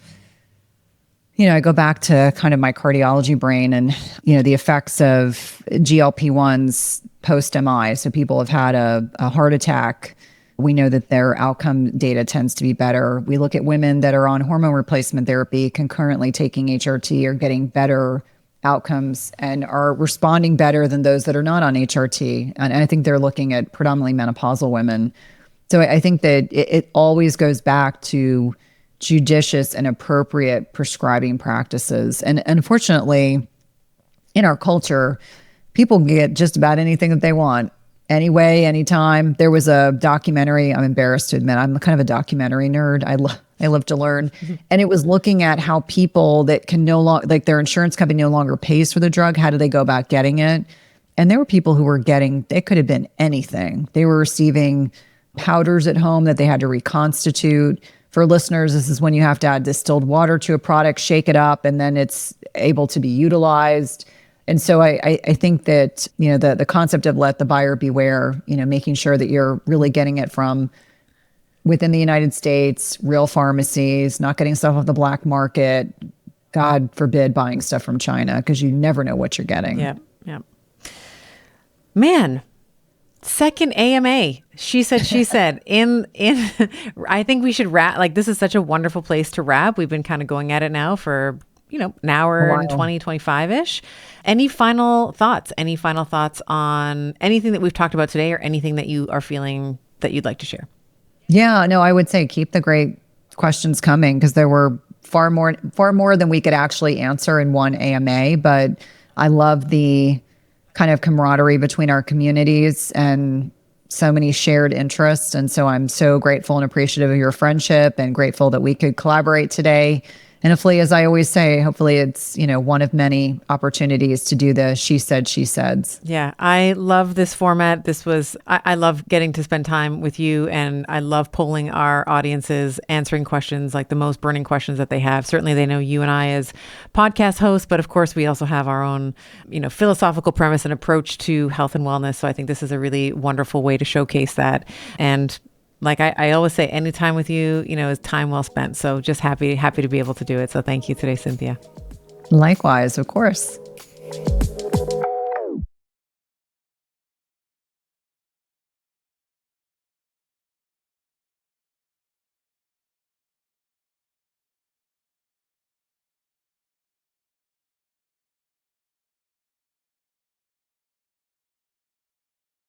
I go back to kind of my cardiology brain and, the effects of GLP-1s post-MI. So people have had a heart attack. We know that their outcome data tends to be better. We look at women that are on hormone replacement therapy, concurrently taking HRT, are getting better outcomes and are responding better than those that are not on HRT. And I think they're looking at predominantly menopausal women. So I think that it always goes back to judicious and appropriate prescribing practices. And unfortunately, in our culture, people get just about anything that they want. Anyway, anytime. There was a documentary, I'm embarrassed to admit, I'm kind of a documentary nerd. I love to learn. And it was looking at how people that can no longer, like their insurance company no longer pays for the drug, how do they go about getting it? And there were people who were getting, it could have been anything. They were receiving powders at home that they had to reconstitute. For listeners, this is when you have to add distilled water to a product, shake it up, and then it's able to be utilized. And so I think that, the concept of let the buyer beware, making sure that you're really getting it from within the United States, real pharmacies, not getting stuff off the black market, God forbid buying stuff from China, because you never know what you're getting.
Yeah. Man, second AMA. She said, in I think we should wrap, like, this is such a wonderful place to wrap. We've been kind of going at it now for, an hour and 20, 25-ish. Any final thoughts? Any final thoughts on anything that we've talked about today or anything that you are feeling that you'd like to share?
Yeah, no, I would say keep the great questions coming, because there were far more than we could actually answer in one AMA. But I love the kind of camaraderie between our communities and so many shared interests. And so I'm so grateful and appreciative of your friendship and grateful that we could collaborate today. And hopefully, as I always say, hopefully it's, one of many opportunities to do the she said, she saids.
Yeah, I love this format. I love getting to spend time with you, and I love polling our audiences, answering questions, like the most burning questions that they have. Certainly they know you and I as podcast hosts, but of course we also have our own, philosophical premise and approach to health and wellness. So I think this is a really wonderful way to showcase that. And like I always say, any time with you, is time well spent. So just happy to be able to do it. So thank you today, Cynthia.
Likewise, of course.